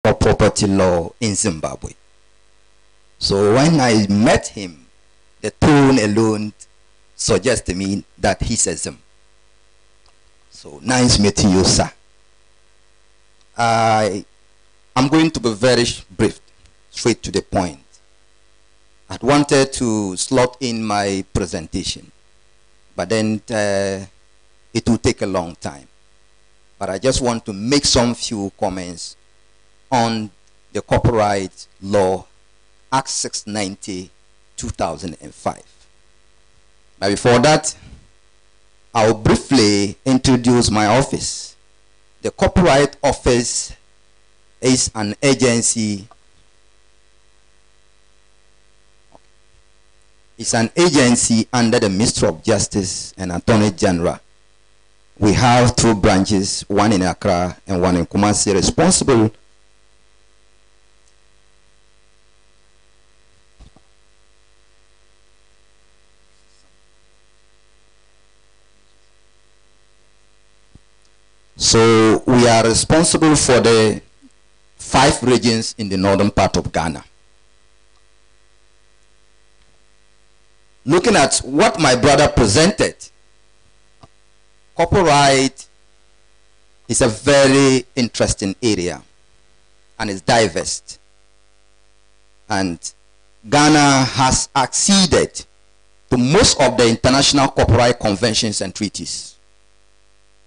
for property law in Zimbabwe. So when I met him, the tone alone suggests to me that he's a Zim. So nice meeting you, sir. I'm going to be very brief, straight to the point. I wanted to slot in my presentation, but then it will take a long time. But I just want to make some few comments on the Copyright Law Act 690, 2005. But before that, I'll briefly introduce my office. The Copyright Office is an agency. It's an agency under the Ministry of Justice and Attorney General. We have 2 branches, one in Accra and one in Kumasi, responsible So we are responsible for the 5 regions in the northern part of Ghana. Looking at what my brother presented, copyright is a very interesting area and is diverse. And Ghana has acceded to most of the international copyright conventions and treaties.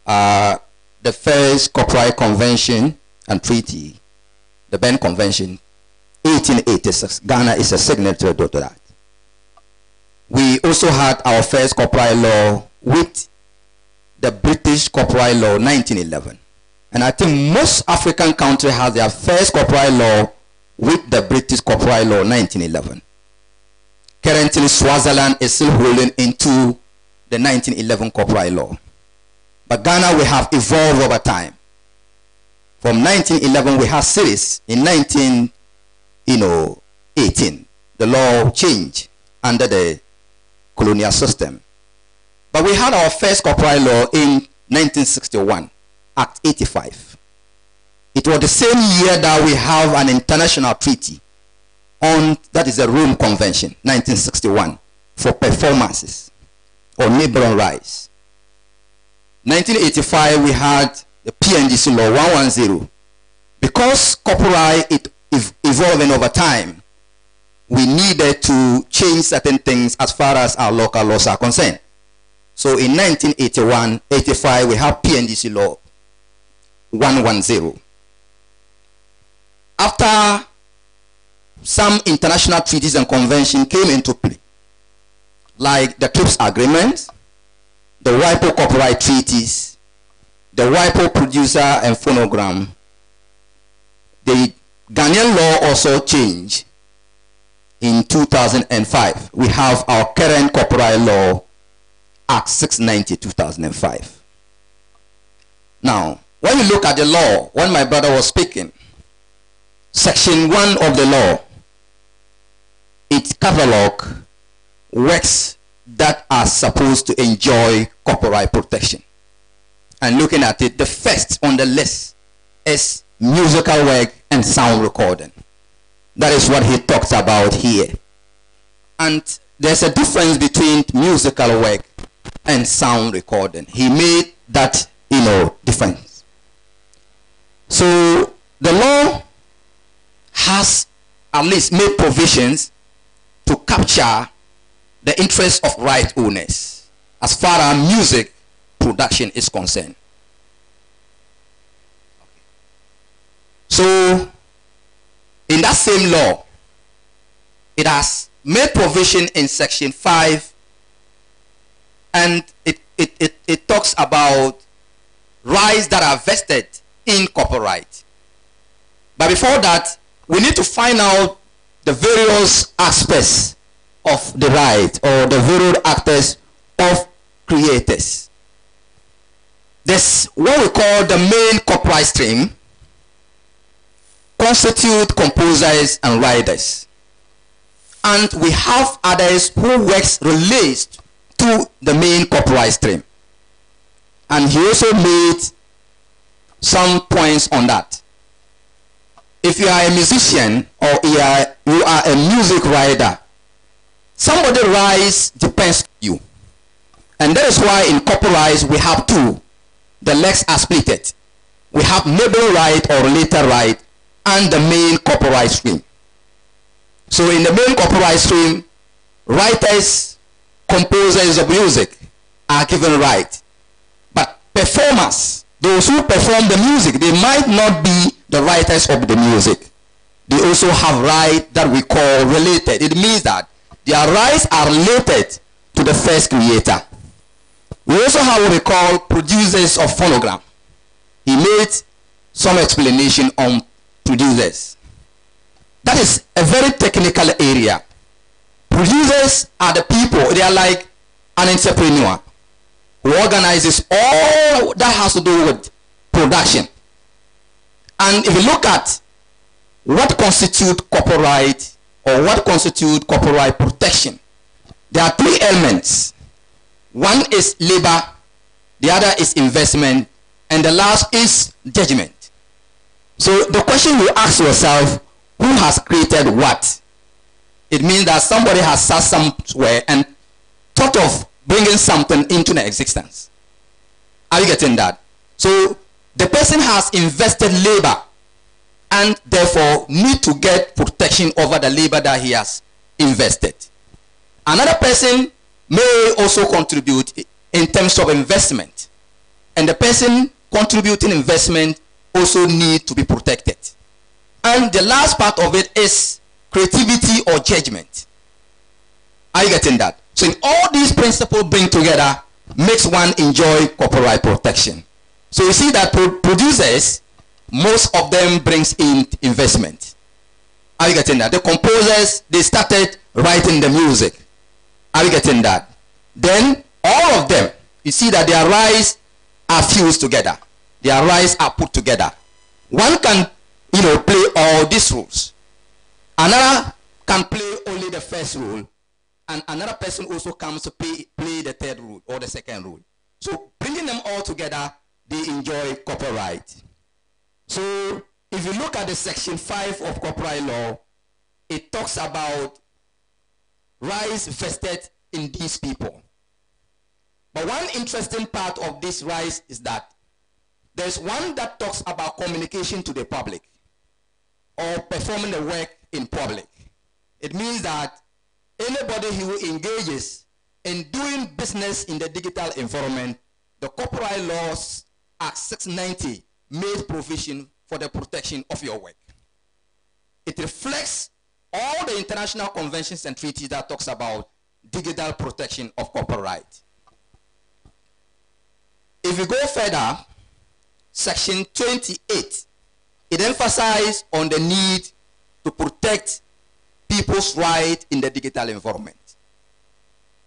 The first Copyright Convention and Treaty, the Berne Convention, 1886. Ghana is a signatory to that. We also had our first copyright law with the British Copyright Law, 1911. And I think most African countries have their first copyright law with the British Copyright Law, 1911. Currently, Swaziland is still holding into the 1911 copyright law. But Ghana, we have evolved over time. From 1911, we had series. In 1918, the law changed under the colonial system. But we had our first copyright law in 1961, Act 85. It was the same year that we have an international treaty on, that is the Rome Convention, 1961, for performances or neighboring rights. 1985, we had the PNGC law 110. Because copyright is evolving over time, we needed to change certain things as far as our local laws are concerned. So in 1981-85, we have PNGC law 110. After some international treaties and conventions came into play, like the TRIPS Agreement, the WIPO copyright treaties, the WIPO producer and phonogram, the Ghanaian law also changed in 2005. We have our current copyright law, Act 690, 2005. Now, when you look at the law, when my brother was speaking, Section 1 of the law, it catalogs works that are supposed to enjoy copyright protection. And looking at it, the first on the list is musical work and sound recording. That is what he talks about here. And there's a difference between musical work and sound recording. He made that, difference. So the law has at least made provisions to capture the interest of right owners as far as music production is concerned. So in that same law, it has made provision in Section 5, and it talks about rights that are vested in copyright. But before that, we need to find out the various aspects of the right, or the various actors of creators. There's what we call the main copyright stream, constitute composers and writers. And we have others who works relates to the main copyright stream. And he also made some points on that. if you are a musician or you are a music writer, somebody rights depends on you. And that is why in copyright we have two. The legs are splitted. We have neighboring right or related right and the main copyright stream. So in the main copyright stream, writers, composers of music are given right. But performers, those who perform the music, they might not be the writers of the music. They also have right that we call related. It means that their rights are related to the first creator. We also have what we call producers of phonogram. He made some explanation on producers. That is a very technical area. Producers are the people, they are like an entrepreneur who organizes all that has to do with production. And if you look at what constitutes copyright or what constitutes copyright protection, there are three elements. One is labor, the other is investment, and the last is judgment. So the question you ask yourself, who has created what? It means that somebody has sat somewhere and thought of bringing something into the existence. Are you getting that? So the person has invested labor and therefore need to get protection over the labor that he has invested. Another person may also contribute in terms of investment, and the person contributing investment also need to be protected. And the last part of it is creativity or judgment. Are you getting that? So in all these principles bring together makes one enjoy copyright protection. So you see that producers, most of them brings in investment. Are you getting that? The composers, they started writing the music. Are you getting that? Then all of them, you see that their rights are fused together. Their rights are put together. One can, play all these rules. Another can play only the first rule, and another person also comes to play the third rule or the second rule. So bringing them all together, they enjoy copyright. So if you look at the section 5 of copyright law, it talks about rights vested in these people. But one interesting part of this rights is that there's one that talks about communication to the public or performing the work in public. It means that anybody who engages in doing business in the digital environment, the Copyright Laws Act 690 made provision for the protection of your work. It reflects all the international conventions and treaties that talks about digital protection of copyright. If you go further, section 28, it emphasizes on the need to protect people's right in the digital environment.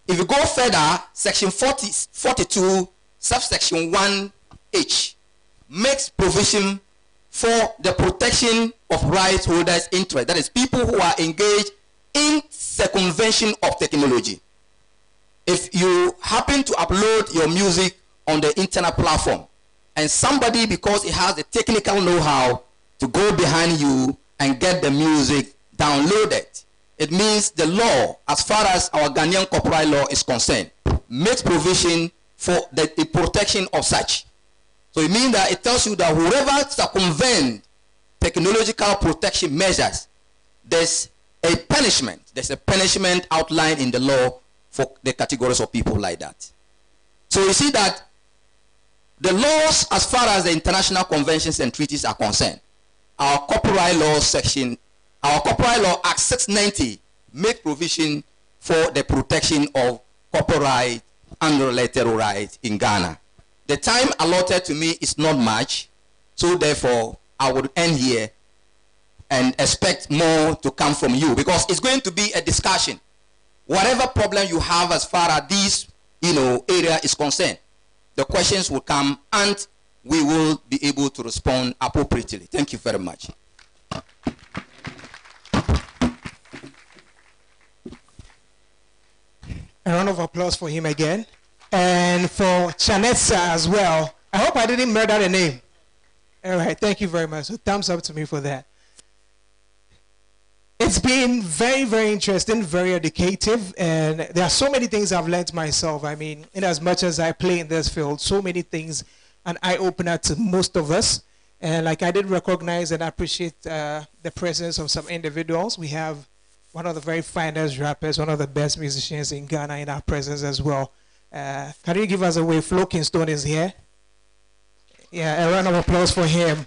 If you go further, section 42, subsection 1H, makes provision for the protection of rights holders' interest. That is, people who are engaged in circumvention of technology. If you happen to upload your music on the internet platform, and somebody, because he has the technical know-how to go behind you and get the music downloaded, it means the law, as far as our Ghanaian copyright law is concerned, makes provision for the protection of such. So it means that it tells you that whoever circumvent technological protection measures, there's a punishment. There's a punishment outlined in the law for the categories of people like that. So you see that the laws, as far as the international conventions and treaties are concerned, our copyright law section, our Copyright Law Act 690 make provision for the protection of copyright and related rights in Ghana. The time allotted to me is not much, so therefore I would end here and expect more to come from you, because it's going to be a discussion. Whatever problem you have as far as this area is concerned, the questions will come and we will be able to respond appropriately. Thank you very much. A round of applause for him again. And for Chanetsa as well. I hope I didn't murder the name. All right, thank you very much. So thumbs up to me for that. It's been very, very interesting, very educative, and there are so many things I've learned myself. I mean, in as much as I play in this field, so many things, an eye-opener to most of us. And like I did recognize and appreciate the presence of some individuals. We have one of the very finest rappers, one of the best musicians in Ghana in our presence as well. Can you give us a wave? Flo Kingston is here. Yeah, a round of applause for him.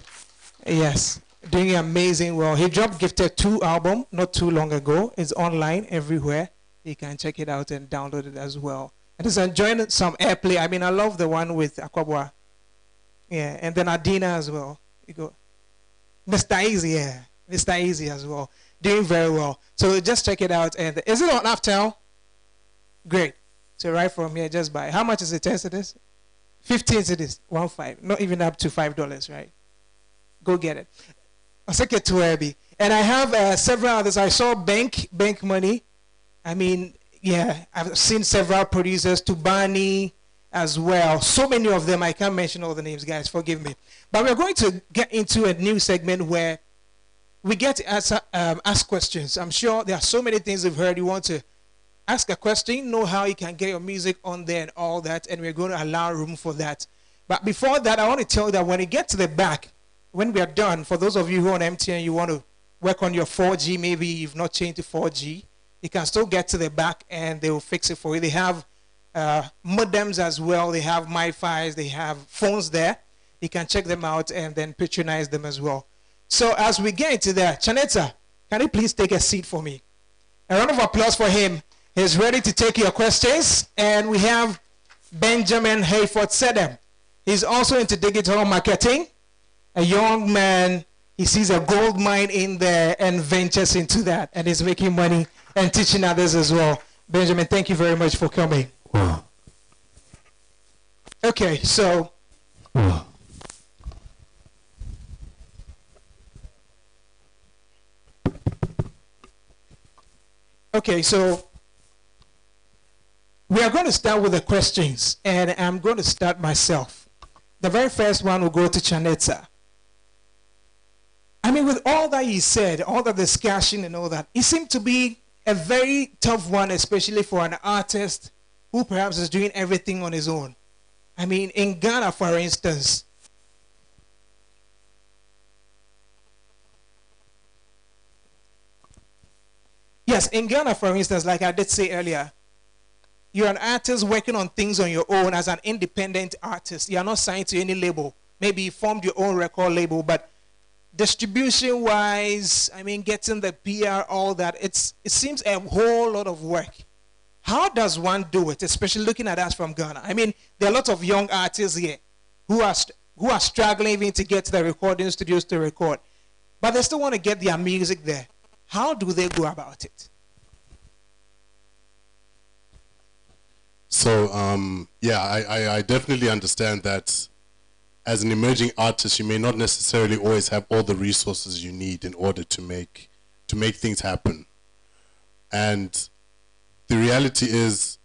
Yes, doing amazing well. He dropped Gifted 2 album not too long ago. It's online everywhere. You can check it out and download it as well. And it's enjoying some airplay. I mean, I love the one with Akwabwa. Yeah, and then Adina as well. You go, Mr. Easy, yeah, Mr. Easy as well, doing very well. So just check it out. And is it on Uptown? Great. So right from here, just buy. How much is it? 10 cedis? 15 cedis. 1.5. Not even up to $5, right? Go get it. I'll take it to Abby. And I have several others. I saw Bank Money. I mean, yeah, I've seen several producers, Tubani as well. So many of them, I can't mention all the names, guys, forgive me. But we're going to get into a new segment where we get to ask questions. I'm sure there are so many things you've heard. You want to ask a question, know how you can get your music on there and all that, and we're going to allow room for that. But before that, I want to tell you that when you get to the back, when we are done, for those of you who are on MTN, you want to work on your 4G, maybe you've not changed to 4G, you can still get to the back and they will fix it for you. They have modems as well. They have MiFis. They have phones there. You can check them out and then patronize them as well. So as we get into that, Chanetta, can you please take a seat for me? A round of applause for him. He's ready to take your questions. And we have Benjamin Hayford Sedem. He's also into digital marketing. A young man, he sees a gold mine in there and ventures into that. And he's making money and teaching others as well. Benjamin, thank you very much for coming. Wow. Okay, so. Wow. Okay, so we are going to start with the questions, and I'm going to start myself. The very first one will go to Chanetta. I mean, with all that he said, all the discussion and all that, it seemed to be a very tough one, especially for an artist who perhaps is doing everything on his own. I mean, in Ghana, for instance, yes, in Ghana, for instance, like I did say earlier, you're an artist working on things on your own as an independent artist. You're not signed to any label. Maybe you formed your own record label, but distribution-wise, I mean, getting the PR, all that, it seems a whole lot of work. How does one do it, especially looking at us from Ghana? I mean, there are a lot of young artists here who are struggling even to get to the recording studios to record, but they still want to get their music there. How do they go about it? So, yeah, I definitely understand that as an emerging artist, you may not necessarily always have all the resources you need in order to make things happen. And the reality is,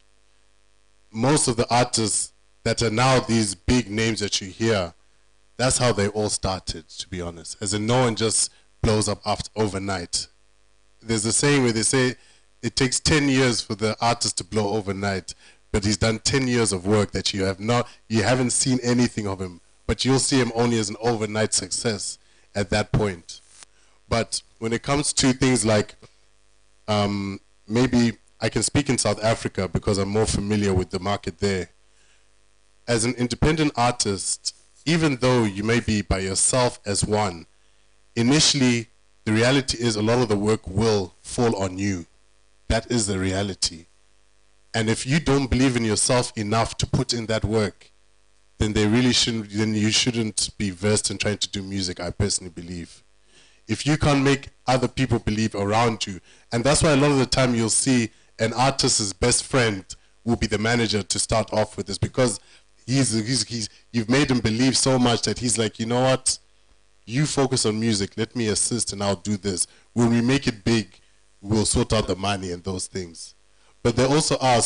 most of the artists that are now these big names that you hear, that's how they all started, to be honest. As in, no one just blows up overnight. There's a saying where they say it takes 10 years for the artist to blow overnight, but he's done 10 years of work that you haven't seen anything of him, but you'll see him only as an overnight success at that point. But when it comes to things like, maybe I can speak in South Africa because I'm more familiar with the market there. As an independent artist, even though you may be by yourself as one, initially the reality is a lot of the work will fall on you. That is the reality. And if you don't believe in yourself enough to put in that work, then you shouldn't be versed in trying to do music, I personally believe. If you can't make other people believe around you, and that's why a lot of the time you'll see an artist's best friend will be the manager to start off with this, because you've made him believe so much that he's like, you know what, you focus on music, let me assist and I'll do this. When we make it big, we'll sort out the money and those things. But there also are,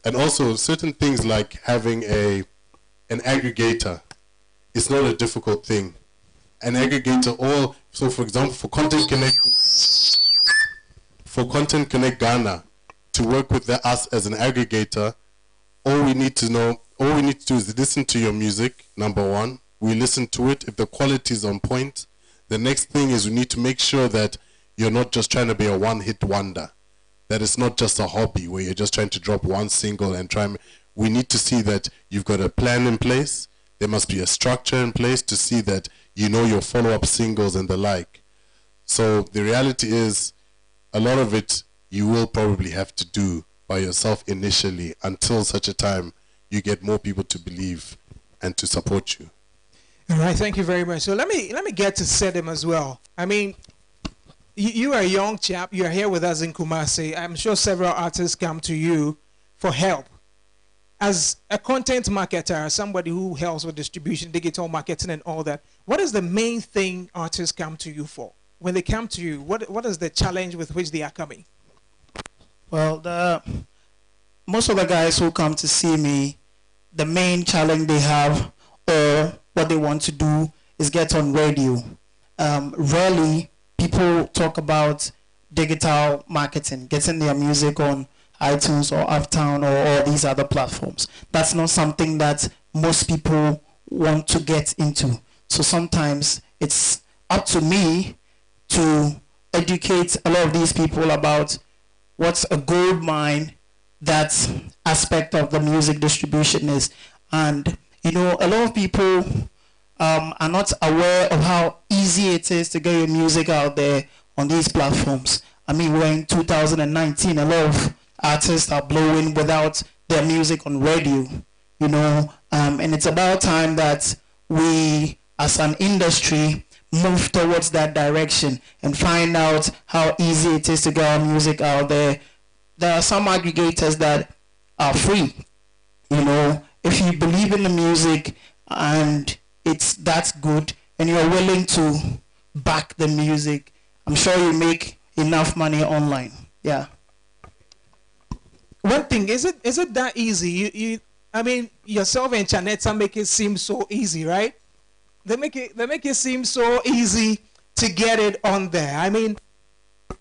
and also certain things like having an aggregator, it's not a difficult thing. An aggregator, so for example, for Content Connect, for Content Connect Ghana to work with us as an aggregator, all we need to do is listen to your music, number one. We listen to it. If the quality is on point, the next thing is we need to make sure that you're not just trying to be a one-hit wonder, that it's not just a hobby where you're just trying to drop one single and try. We need to see that you've got a plan in place. There must be a structure in place to see that you know your follow-up singles and the like. So the reality is, a lot of it you will probably have to do by yourself initially until such a time you get more people to believe and to support you. All right, thank you very much. So let me get to Sedem as well. I mean, you are a young chap. You are here with us in Kumasi. I'm sure several artists come to you for help. As a content marketer, somebody who helps with distribution, digital marketing and all that, what is the main thing artists come to you for? When they come to you, what is the challenge with which they are coming? Well, most of the guys who come to see me, the main challenge they have or what they want to do is get on radio. Rarely people talk about digital marketing, getting their music on iTunes or Uptown or all these other platforms. That's not something that most people want to get into. So sometimes it's up to me to educate a lot of these people about what's a gold mine that aspect of the music distribution is. And you know, a lot of people are not aware of how easy it is to get your music out there on these platforms. I mean, we're in 2019, a lot of artists are blowing without their music on radio, you know, and it's about time that we as an industry move towards that direction and find out how easy it is to get our music out there. There are some aggregators that are free, you know. If you believe in the music and it's that good and you're willing to back the music, I'm sure you make enough money online. Yeah. One thing, is it that easy? I mean, yourself and Chanetta make it seem so easy, right? They make it seem so easy to get it on there. I mean,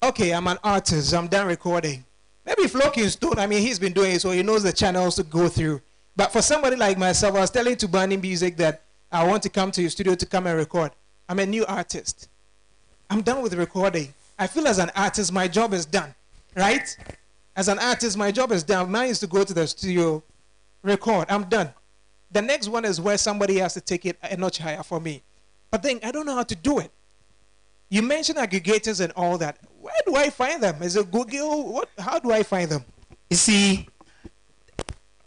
okay, I'm an artist, I'm done recording. Maybe Flo Kingston, I mean, he's been doing it, so he knows the channels to go through. But for somebody like myself, I was telling to Bunny Music that I want to come to your studio to come and record. I'm a new artist. I'm done with recording. I feel as an artist, my job is done, right? As an artist, my job is done. Mine is to go to the studio, record. I'm done. The next one is where somebody has to take it a notch higher for me. But then I don't know how to do it. You mentioned aggregators and all that. Where do I find them? Is it Google? How do I find them? You see,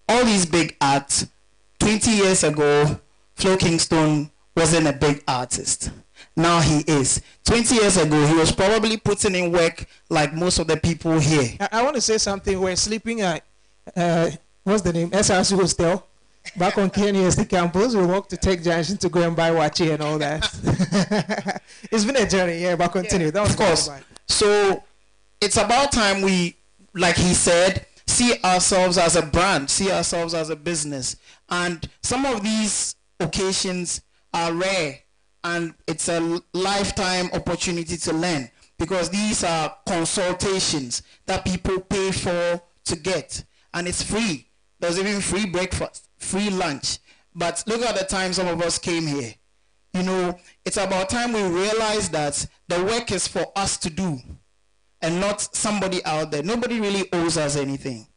all these big acts, 20 years ago, Flo Kingston wasn't a big artist. Now he is. 20 years ago, he was probably putting in work like most of the people here. I want to say something. We're sleeping at, what's the name? SRC Hostel. Back on KNUST campus. We walked to Tech Junction to go and buy Wachi and all that. It's been a journey, yeah, but continue. Yeah, that was of course. So it's about time we, like he said, see ourselves as a brand, see ourselves as a business. And some of these occasions are rare, and it's a lifetime opportunity to learn, because these are consultations that people pay for to get, and it's free. There's even free breakfast, free lunch. But look at the time some of us came here. You know, it's about time we realize that the work is for us to do and not somebody out there. Nobody really owes us anything.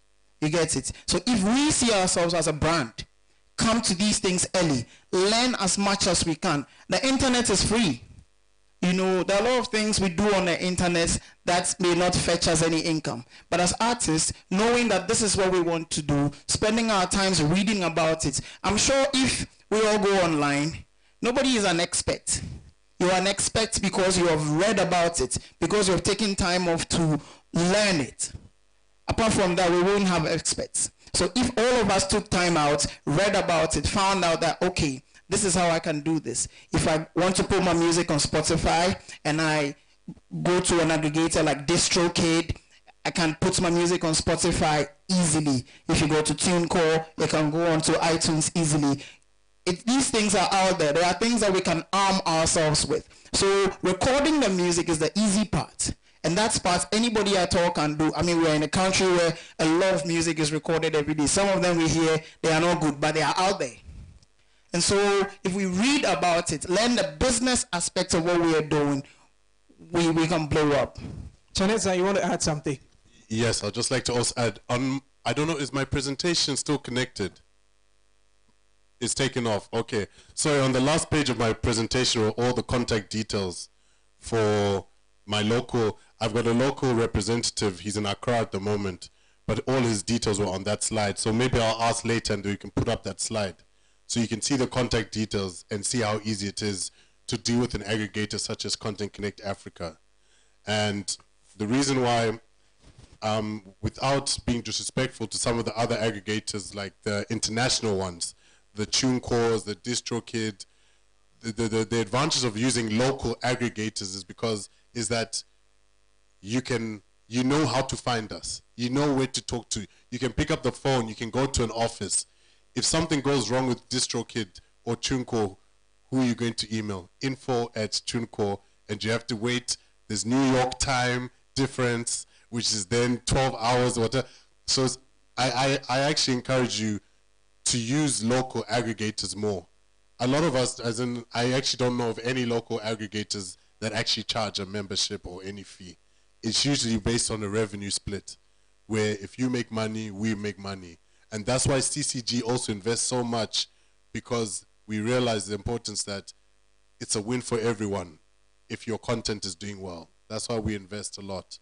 You get it? So if we see ourselves as a brand, come to these things early, learn as much as we can. The internet is free. You know, there are a lot of things we do on the internet that may not fetch us any income. But as artists, knowing that this is what we want to do, spending our times reading about it, I'm sure if we all go online, nobody is an expert. You are an expert because you have read about it, because you have taken time off to learn it. Apart from that, we won't have experts. So if all of us took time out, read about it, found out that, okay, this is how I can do this. If I want to put my music on Spotify and I go to an aggregator like DistroKid, I can put my music on Spotify easily. If you go to TuneCore, you can go onto iTunes easily. These things are out there. There are things that we can arm ourselves with. So recording the music is the easy part. And that's part anybody at all can do. I mean, we're in a country where a lot of music is recorded every day. Some of them we hear, they are not good, but they are out there. And so if we read about it, learn the business aspect of what we are doing, we can blow up. Chanetza, you want to add something? Yes, I'd just like to also add, I don't know, is my presentation still connected? It's taken off. Okay. So on the last page of my presentation were all the contact details for my local. I've got a local representative. He's in Accra at the moment, but all his details were on that slide. So maybe I'll ask later and we can put up that slide so you can see the contact details and see how easy it is to deal with an aggregator such as Content Connect Africa. And the reason why, without being disrespectful to some of the other aggregators like the international ones, the TuneCore, the DistroKid, the advantage of using local aggregators is that you know how to find us. You know where to talk to. You can pick up the phone. You can go to an office. If something goes wrong with DistroKid or TuneCore, who are you going to email? info@TuneCore, and you have to wait. There's New York time difference, which is then 12 hours or whatever. So I actually encourage you to use local aggregators more. A lot of us, I actually don't know of any local aggregators that actually charge a membership or any fee. It's usually based on a revenue split, where if you make money, we make money. And that's why CCG also invests so much, because we realize the importance that it's a win for everyone if your content is doing well. That's why we invest a lot.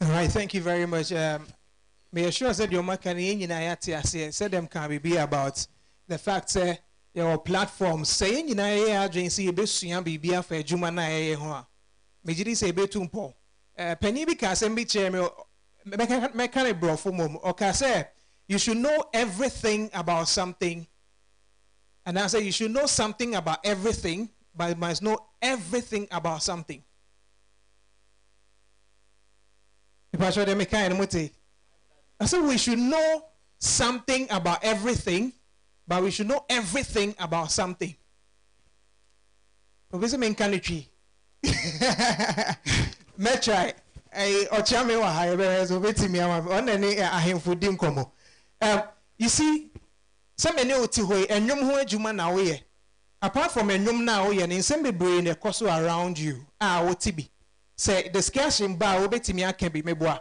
All right, thank you very much. May I assure that your marketing said them can be about the fact that your platforms saying in a agency be a fair Jumana. Majidi say betumpo. Penny because MB chairman mechanic bro for mum. Okay, say you should know everything about something. And I say you should know something about everything, but you must know everything about something. I said we should know something about everything, but we should know everything about something. Obviously, main country. Metry, ochame wa haye so betimi am on any ahemfo dim komo. You see, some ene oti hoy enwom ho adwuma na wo ye. Apart from enwom na wo ye, nsem bebre na ekoso around you. Woti bi. Say discussion ba wo betimi aka bi meboa.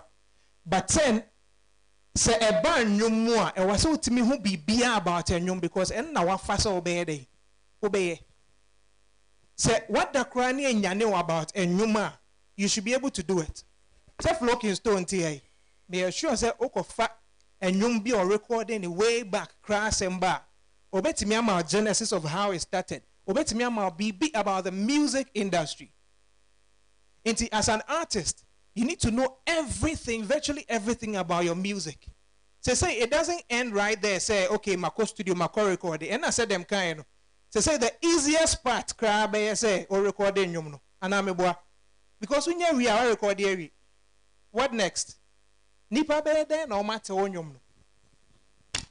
But then say e ba enwom mu a e wase otimi ho bibia about enwom, because en na wa fa so obeye dey. Obeye. Say what the crying nyane about enwom, you should be able to do it. Self looking stone tia. May assure say okofa enwom bi or recording way back crass and bar. Obetimi ama genesis of how it started. Obetimi ama be about the music industry. And as an artist, you need to know everything, virtually everything about your music. So say it doesn't end right there. Say okay, Mako studio, Mako recording, and I said them kind of. So say the easiest part, cry say or recording no, and because when we are recording, what next? Nipa bede no matter onyum no.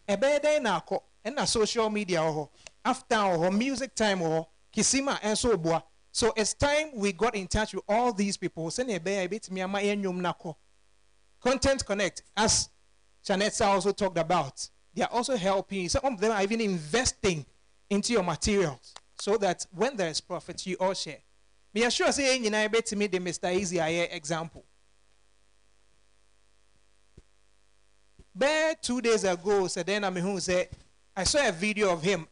E bede na ko and na social media or after or music time or kisima and so boa. So it's time we got in touch with all these people. Send a bit me ama enyum nako. Content Connect, as Chanetza also talked about, they are also helping. Some of them are even investing into your materials so that when there is profit, you all share. Me assure say you know bet me the Mr. Easy example. But 2 days ago, so then who said I saw a video of him.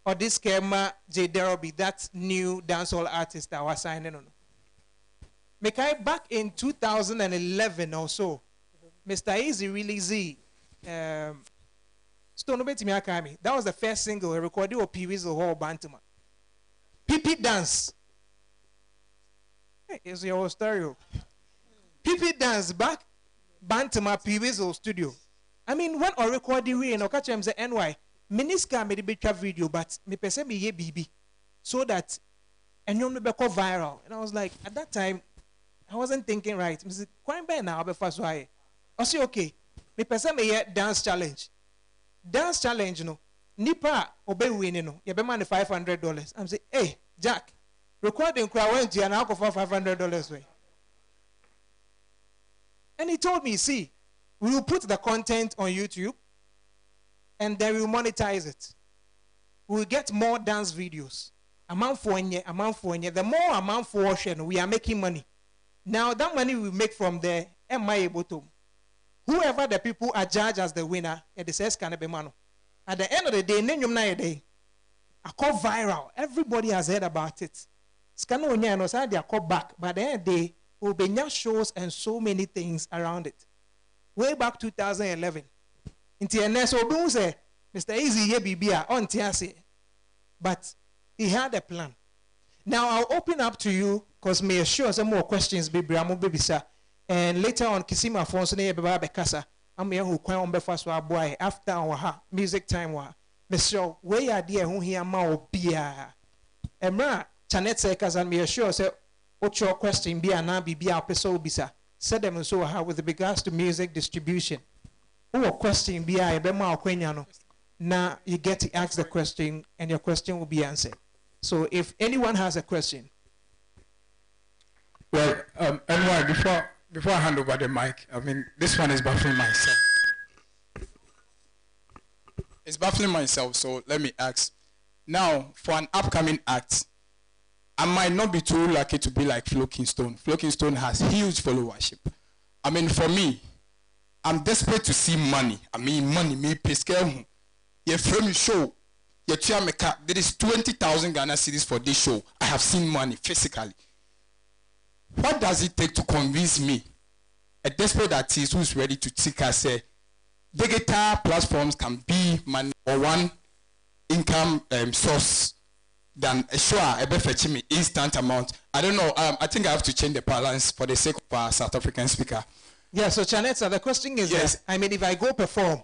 Or this Kema J. Derobi, that new dancehall artist that was signing on. Mekai back in 2011 or so, Mr. Easy released Stone Obey Timi Akami. That was the first single he recorded with P. Weasel Hall Bantama. Pipi Dance. Hey, it's your stereo. Pipi Dance back Bantama P. Weasel studio. I mean, when I recorded we and I catch him say NY. Miniska made a bit of video, but me pese me ye BB, so that and you know go viral. And I was like, at that time, I wasn't thinking right. I said, quite bad now, but first why? I say okay. Me pese me ye dance challenge. Dance challenge, no. Nipa obey winning no. You be man $500. I'm say, hey Jack, recording crowd went to an alcohol for $500 way. And he told me, see, we will put the content on YouTube and then we will monetize it. We will get more dance videos. Amount for nye. The more amount for ocean, we are making money. Now that money we make from there, am I able to? Whoever the people are judged as the winner, it says can be mano. At the end of the day, I call viral. Everybody has heard about it. Scan on no side they call back, but at the end of the day, will be shows and so many things around it. Way back 2011. Until next say, Mr. Easy here be on TSA. But he had a plan. Now I'll open up to you because may sure some more questions baby sir. And later on Kisima Fonso ne beba bekasa. I'm here who kwan on befaswa boy after our music time wa. Mr. Where idea who here ma bia. Emra Chanet Sekas and me sure say what's your question be na bibia peso bisa. Said them so how with regards to music distribution. Who question be a bema okwenyano. Now you get to ask the question and your question will be answered. So if anyone has a question. Well, anyway, before I hand over the mic, I mean, this one is baffling myself. It's baffling myself, so let me ask. Now, for an upcoming act, I might not be too lucky to be like Flo Kingston. Flo Kingston has huge followership. I mean, for me, I'm desperate to see money. I mean, money, me pay scale. You frame show. You tell me, there is 20,000 Ghana cedis for this show. I have seen money physically. What does it take to convince me, a desperate artist who is ready to take us, say, digital platforms can be money or one income source than a sure a fetch me instant amount? I don't know. I think I have to change the balance for the sake of our South African speaker. Yeah, so Chanetta, the question is, yes. I mean, if I go perform,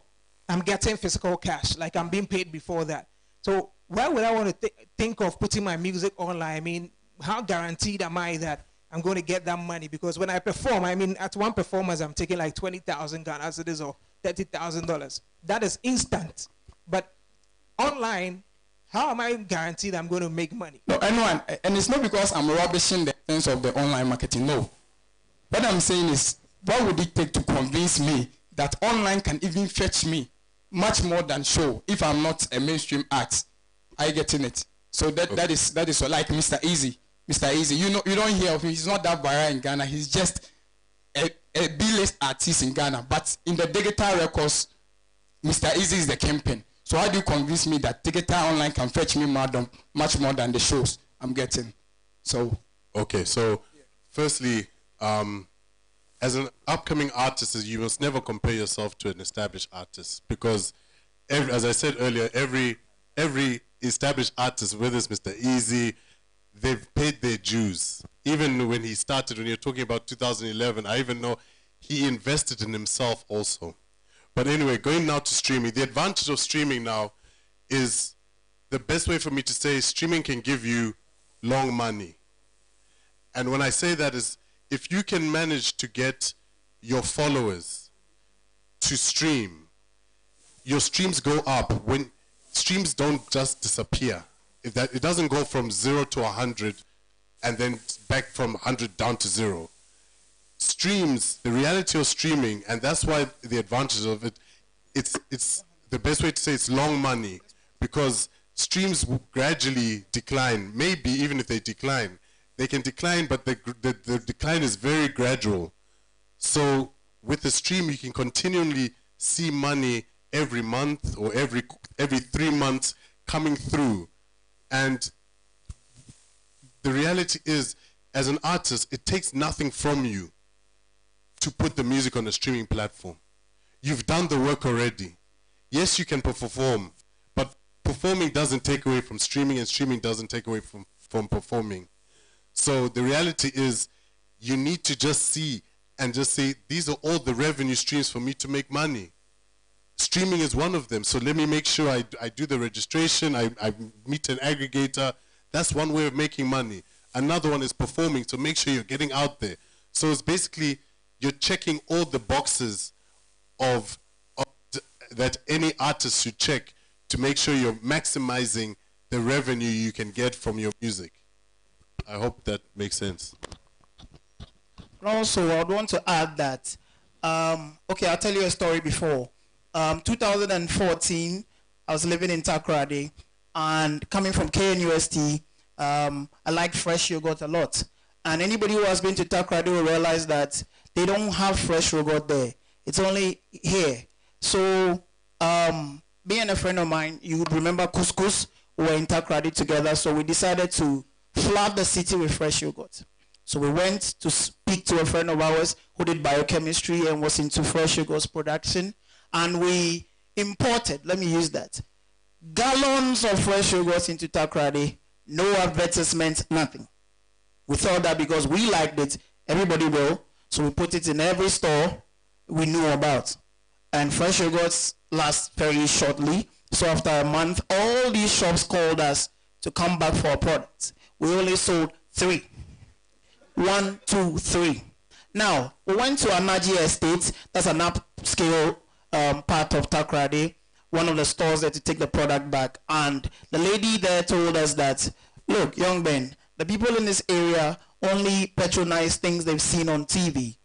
I'm getting physical cash, like I'm being paid before that. So why would I want to think of putting my music online? I mean, how guaranteed am I that I'm going to get that money? Because when I perform, I mean, at one performance, I'm taking like 20,000 Ghana cedis or $30,000. That is instant. But online, how am I guaranteed I'm going to make money? No, anyone, and it's not because I'm rubbishing the sense of the online marketing. No. What I'm saying is, what would it take to convince me that online can even fetch me much more than show if I'm not a mainstream act? Are you getting it? So that is like Mr. Easy. Mr. Easy, you don't hear of him. He's not that viral in Ghana. He's just a B-list artist in Ghana. But in the digital records, Mr. Easy is the campaign. So how do you convince me that digital online can fetch me much more than the shows I'm getting? So okay. So firstly, as an upcoming artist, you must never compare yourself to an established artist, because, as I said earlier, every established artist, whether it's Mr. Easy, they've paid their dues. Even when he started, when you're talking about 2011, I even know he invested in himself also. But anyway, going now to streaming, the advantage of streaming now is, the best way for me to say, streaming can give you long money. And when I say that is, if you can manage to get your followers to stream, your streams go up. When streams don't just disappear. It doesn't go from 0 to 100 and then back from 100 down to 0. Streams, the reality of streaming, and that's why the advantage of it, it's the best way to say it's long money, because streams will gradually decline. Maybe even if they decline, they can decline, but the decline is very gradual. So with the stream, you can continually see money every month or every 3 months coming through. And the reality is, as an artist, it takes nothing from you to put the music on a streaming platform. You've done the work already. Yes, you can perform, but performing doesn't take away from streaming, and streaming doesn't take away from performing. So the reality is, you need to just see and just say, these are all the revenue streams for me to make money. Streaming is one of them. So let me make sure I do the registration, I meet an aggregator. That's one way of making money. Another one is performing, so make sure you're getting out there. So it's basically, you're checking all the boxes of that any artist should check to make sure you're maximizing the revenue you can get from your music. I hope that makes sense. Also, I would want to add that Okay, I'll tell you a story before. 2014, I was living in Takoradi, and coming from KNUST, I like fresh yogurt a lot. And anybody who has been to Takoradi will realize that they don't have fresh yogurt there. It's only here. So, me and a friend of mine, you would remember Couscous, we were in Takoradi together, so we decided to flood the city with fresh yogurt. So we went to speak to a friend of ours who did biochemistry and was into fresh yogurt production, and we imported, let me use that, gallons of fresh yogurt into Takoradi, no advertisement, nothing. We thought that because we liked it, everybody will, so we put it in every store we knew about. And fresh yogurts last very shortly, so after a month, all these shops called us to come back for our products. We only sold 3. 1, 2, 3. Now, we went to Anaji Estate, that's an upscale part of Takoradi, one of the stores there to take the product back. And the lady there told us that, look, young Ben, the people in this area only patronize things they've seen on TV,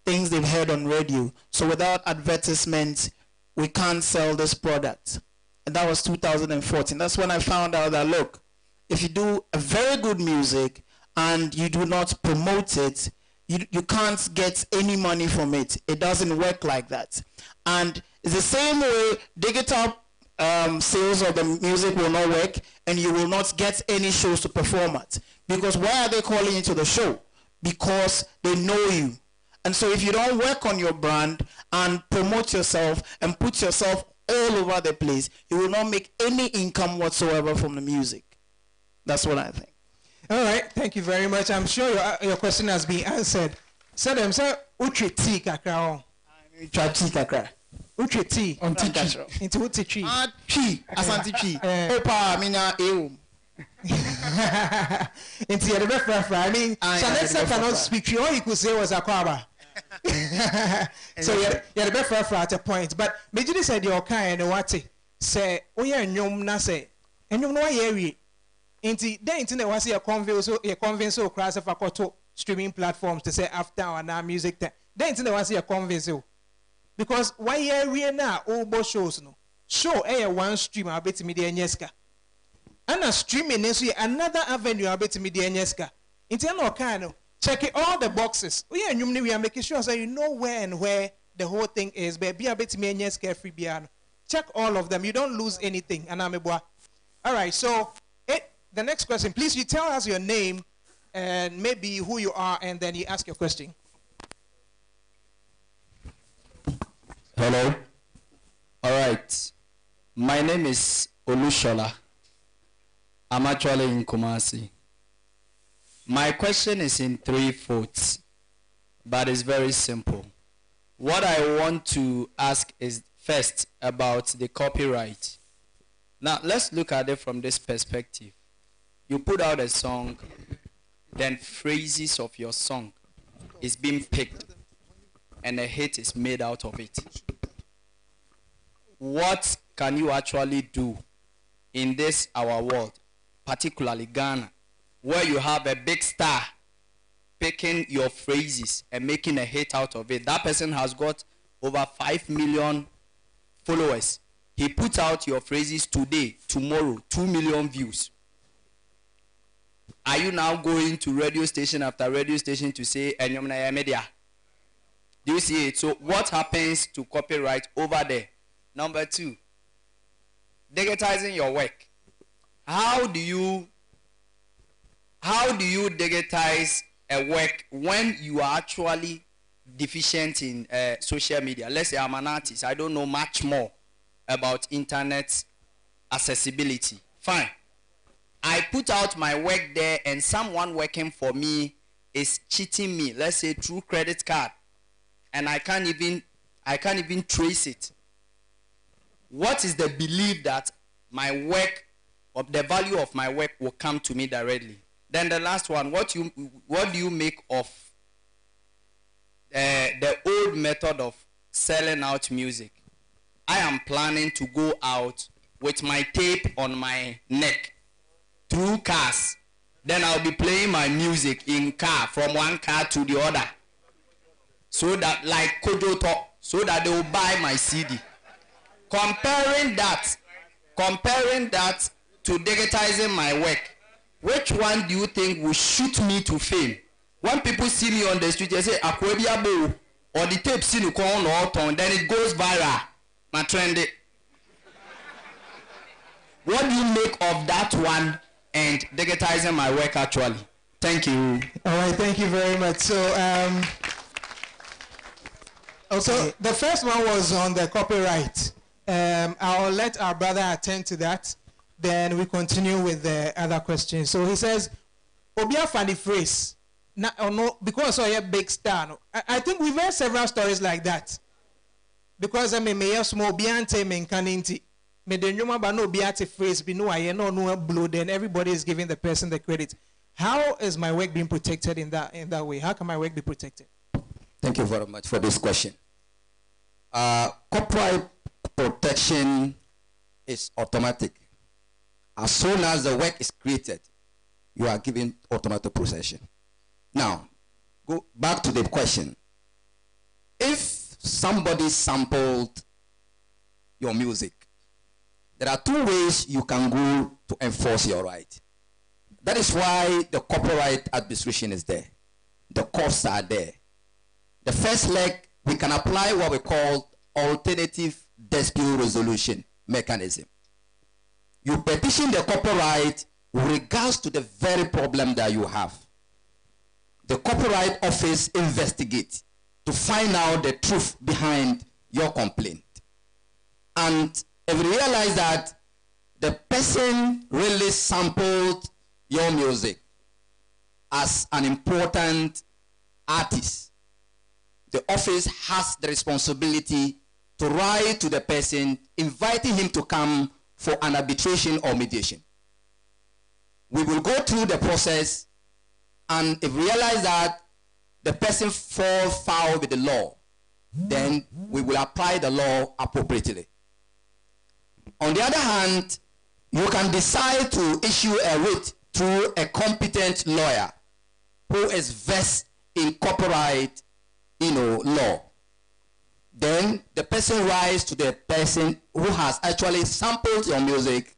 things they've heard on radio. So without advertisement, we can't sell this product. And that was 2014. That's when I found out that, look, if you do a very good music and you do not promote it, you can't get any money from it. It doesn't work like that. And it's the same way digital sales of the music will not work, and you will not get any shows to perform at. Because why are they calling you to the show? Because they know you. And so if you don't work on your brand and promote yourself and put yourself all over the place, you will not make any income whatsoever from the music. That's what I think. All right, thank you very much. I'm sure your question has been answered. So them say utre tea kakra. Try tea kakra. Utre tea. On tea kakra. Into utre tea. Ah, tea. Asanti tea. Opa, mina eum. Into the best I mean, Shanessa cannot speak Tree. All you could say was Akwaba. So you're the best at a point. But Majidi said your kind and what say, oh yeah, nyom na say, and you know why Inti then internet was a convince so crass of a streaming platforms to say after or now music then internet was a convince because why area now all shows no show one stream I bet media nyeska and a streaming is another avenue I bet media nyeska internal kind of check it all the boxes we are making sure so you know where and where the whole thing is but be a bit media nyeska free piano check all of them you don't lose anything and I'm all right so the next question, please you tell us your name and maybe who you are and then you ask your question. Hello. All right. My name is Olushola. I'm actually in Kumasi. My question is in 3 folds, but it's very simple. What I want to ask is first about the copyright. Now, let's look at it from this perspective. You put out a song, then phrases of your song is being picked, and a hit is made out of it. What can you actually do in this our world, particularly Ghana, where you have a big star picking your phrases and making a hit out of it? That person has got over 5 million followers. He put out your phrases today, tomorrow, 2 million views. Are you now going to radio station after radio station to say Enyomna media? Do you see it? So what happens to copyright over there? Number 2, digitizing your work. How do you digitize a work when you are actually deficient in social media? Let's say I'm an artist. I don't know much more about internet accessibility. Fine. I put out my work there and someone working for me is cheating me, let's say through credit card, and I can't even trace it. What is the belief that my work, or the value of my work, will come to me directly? Then the last one, what do you make of the old method of selling out music? I am planning to go out with my tape on my neck through cars. Then I'll be playing my music in car, from one car to the other. so that, like Kojo talk, so that they will buy my CD. Comparing that to digitizing my work, which one do you think will shoot me to fame? When people see me on the street, they say Akwebiabo, or the tape see you call or ton, then it goes viral. My trendy. What do you make of that one and digitizing my work actually? Thank you. All right, thank you very much. So, so the first one was on the copyright. I'll let our brother attend to that. Then we continue with the other questions. So he says, Obia funny phrase. No, because I a big star. No. I think we've heard several stories like that. Because I mean, may small biante men caninti. Me the nyoma ba no biate phrase be no I no blow. Then everybody is giving the person the credit. How is my work being protected in that way? How can my work be protected? Thank you very much for this question. Copyright protection is automatic. As soon as the work is created, you are given automatic possession. Now, go back to the question. If somebody sampled your music, there are two ways you can go to enforce your right. That is why the copyright administration is there. The courts are there. The first leg, we can apply what we call alternative dispute resolution mechanism. You petition the copyright with regards to the very problem that you have. The Copyright Office investigates to find out the truth behind your complaint. And if you realize that the person really sampled your music as an important artist, the office has the responsibility to write to the person, inviting him to come for an arbitration or mediation. We will go through the process, and if we realize that the person falls foul with the law, then we will apply the law appropriately. On the other hand, you can decide to issue a writ through a competent lawyer who is versed in copyright, law. Then the person writes to the person who has actually sampled your music,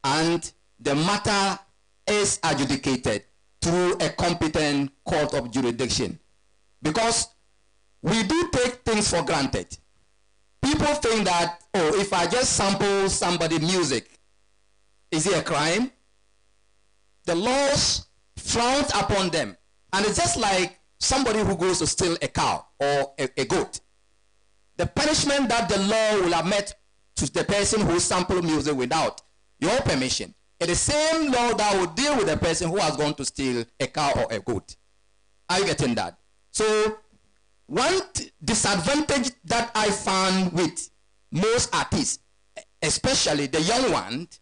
and the matter is adjudicated through a competent court of jurisdiction. Because we do take things for granted. People think that, oh, if I just sample somebody's music, is it a crime? The laws frown upon them. And it's just like somebody who goes to steal a cow or a goat. The punishment that the law will have met to the person who sampled music without your permission is the same law that will deal with the person who has gone to steal a cow or a goat. Are you getting that? So one disadvantage that I found with most artists, especially the young ones,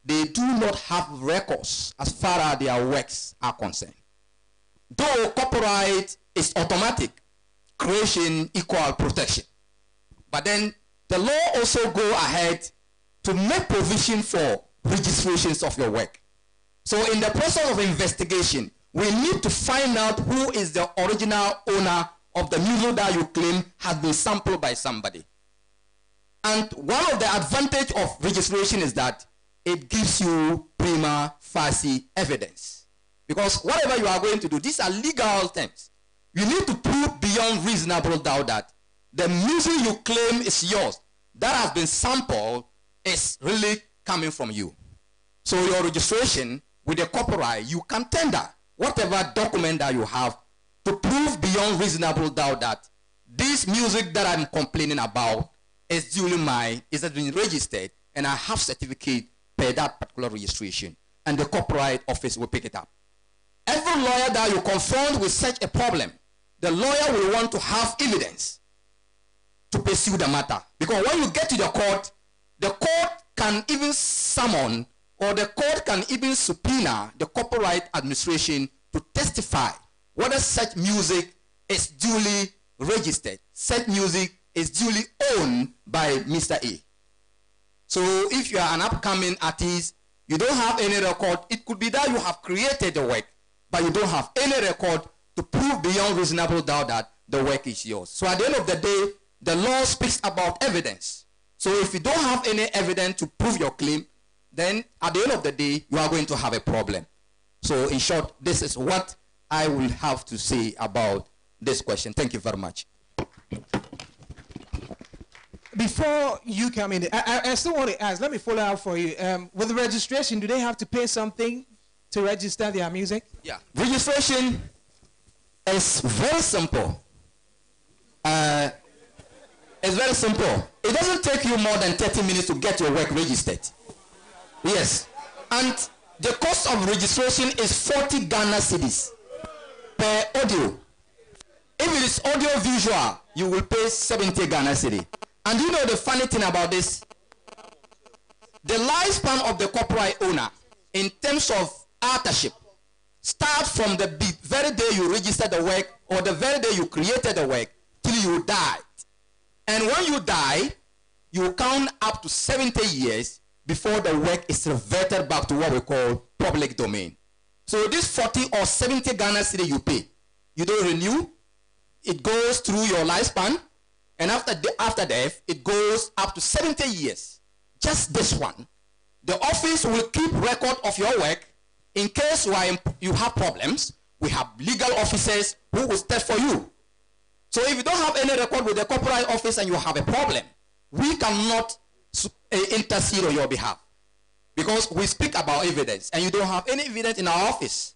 they do not have records as far as their works are concerned. Though copyright is automatic, creation equal protection. But then the law also go ahead to make provision for registrations of your work. So in the process of investigation, we need to find out who is the original owner of the music that you claim has been sampled by somebody. And one of the advantage of registration is that it gives you prima facie evidence. Because whatever you are going to do, these are legal terms. You need to prove beyond reasonable doubt that the music you claim is yours, that has been sampled, is really coming from you. So your registration with the copyright, you can tender whatever document that you have to prove beyond reasonable doubt that this music that I'm complaining about is duly mine, is has been registered, and I have certificate per that particular registration, and the Copyright Office will pick it up. Every lawyer that you confront with such a problem, the lawyer will want to have evidence to pursue the matter. Because when you get to the court can even summon, or the court can even subpoena the Copyright Administration to testify whether such music is duly registered, such music is duly owned by Mr. A. So if you are an upcoming artist, you don't have any record, it could be that you have created the work, but you don't have any record to prove beyond reasonable doubt that the work is yours. So at the end of the day, the law speaks about evidence. So if you don't have any evidence to prove your claim, then at the end of the day, you are going to have a problem. So in short, this is what I will have to say about this question. Thank you very much. Before you come in, I still want to ask, let me follow up for you. With the registration, do they have to pay something to register their music? Yeah. Registration is very simple. It's very simple. It doesn't take you more than 30 minutes to get your work registered. Yes. And the cost of registration is 40 Ghana cedis per audio. If it is audio visual, you will pay 70 Ghana cedi. And you know the funny thing about this? The lifespan of the copyright owner in terms of authorship start from the very day you registered the work or the very day you created the work till you died. And when you die, you count up to 70 years before the work is reverted back to what we call public domain. So this 40 or 70 Ghana cedi you pay, you don't renew, it goes through your lifespan, and after death, it goes up to 70 years. Just this one. The office will keep record of your work. In case you have problems, we have legal officers who will step for you. So if you don't have any record with the copyright office and you have a problem, we cannot intercede on your behalf. Because we speak about evidence, and you don't have any evidence in our office.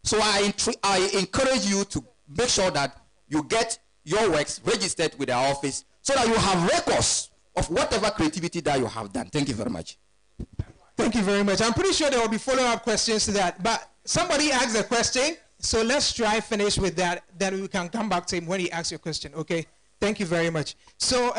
So I encourage you to make sure that you get your works registered with our office so that you have records of whatever creativity that you have done. Thank you very much. Thank you very much. I'm pretty sure there will be follow-up questions to that. But somebody asked a question, so let's try finish with that. Then we can come back to him when he asks your question. Okay? Thank you very much. So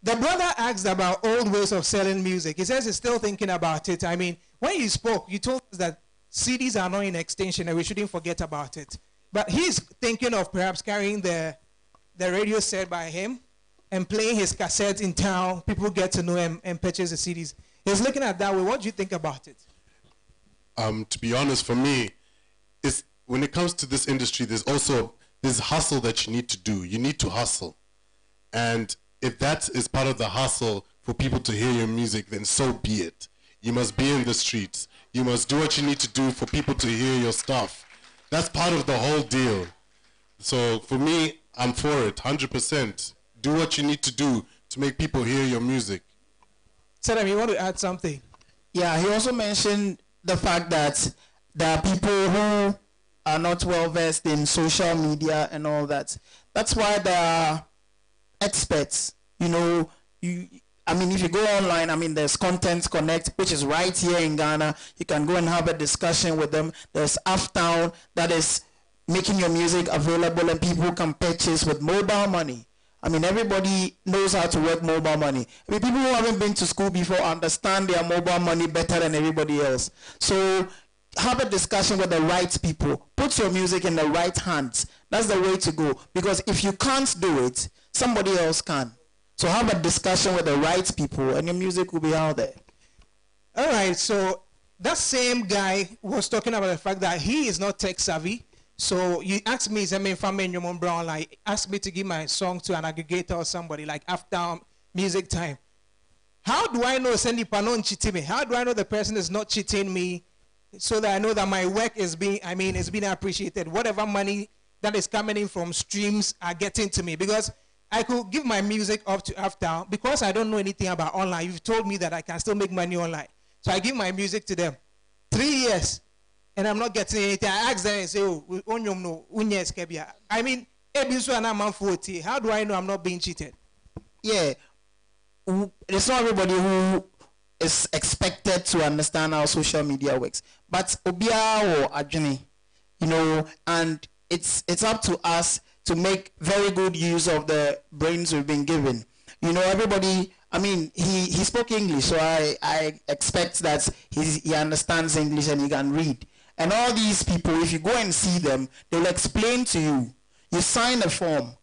the brother asked about old ways of selling music. He says he's still thinking about it. I mean, when you spoke, you told us that CDs are not in extinction and we shouldn't forget about it. But he's thinking of perhaps carrying the radio set by him and playing his cassettes in town. People get to know him and purchase the CDs. He's looking at that way. What do you think about it? To be honest, for me, when it comes to this industry, there's also this hustle that you need to do. You need to hustle. And if that is part of the hustle for people to hear your music, then so be it. You must be in the streets. You must do what you need to do for people to hear your stuff. That's part of the whole deal. So for me, I'm for it, 100%. Do what you need to do to make people hear your music. Sadam, you want to add something? Yeah, he also mentioned the fact that there are people who are not well versed in social media and all that. That's why there are experts. You know, if you go online, there's Content Connect, which is right here in Ghana. You can go and have a discussion with them. There's Aftown that is making your music available and people can purchase with mobile money. Everybody knows how to work mobile money. People who haven't been to school before understand their mobile money better than everybody else. So have a discussion with the right people. Put your music in the right hands. That's the way to go. Because if you can't do it, somebody else can. So have a discussion with the right people and your music will be out there. All right, so that same guy was talking about the fact that he is not tech savvy. So you asked me, Brown, like, asked me to give my song to an aggregator or somebody, like after music time. How do I know Sandy Panon cheating me? How do I know the person is not cheating me so that I know that my work is being appreciated? Whatever money that is coming in from streams are getting to me. Because I could give my music up to After because I don't know anything about online. You've told me that I can still make money online. So I give my music to them. 3 years. And I'm not getting anything. I ask them and say, how do I know I'm not being cheated? Yeah. It's not everybody who is expected to understand how social media works. But Obia or Ajani, and it's up to us to make very good use of the brains we've been given. Everybody, he spoke English, so I expect that he understands English and he can read. And all these people, if you go and see them, they'll explain to you. You sign a form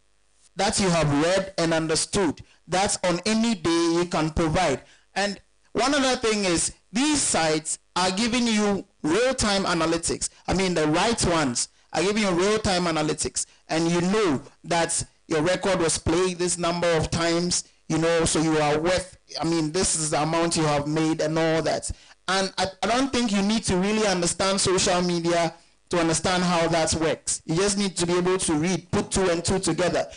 that you have read and understood. That's on any day you can provide. And one other thing is, these sites are giving you real-time analytics. The right ones. are giving you real-time analytics, and you know that your record was played this number of times, you know, so you are worth, I mean, this is the amount you have made and all that. And I don't think you need to really understand social media to understand how that works. You just need to be able to read, put 2 and 2 together.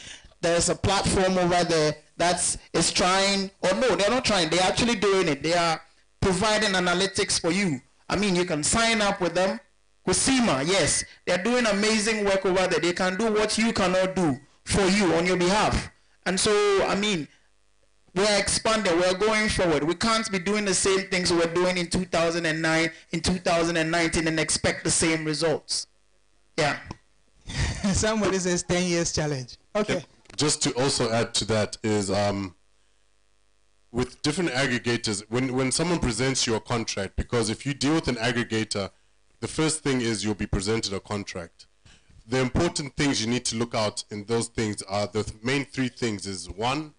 There's a platform over there that is trying, or no, they're not trying, they're actually doing it. They are providing analytics for you. I mean, you can sign up with them. With CIMA, yes, they're doing amazing work over there. They can do what you cannot do for you on your behalf. And so, I mean, we're expanding, we're going forward. We can't be doing the same things we were doing in 2009, in 2019 and expect the same results. Yeah. Somebody says 10 years challenge. Okay. Yeah. Just to also add to that is, with different aggregators, when someone presents you a contract, because if you deal with an aggregator, the first thing is you'll be presented a contract. The important things you need to look out in those things are the main 3 things is 1,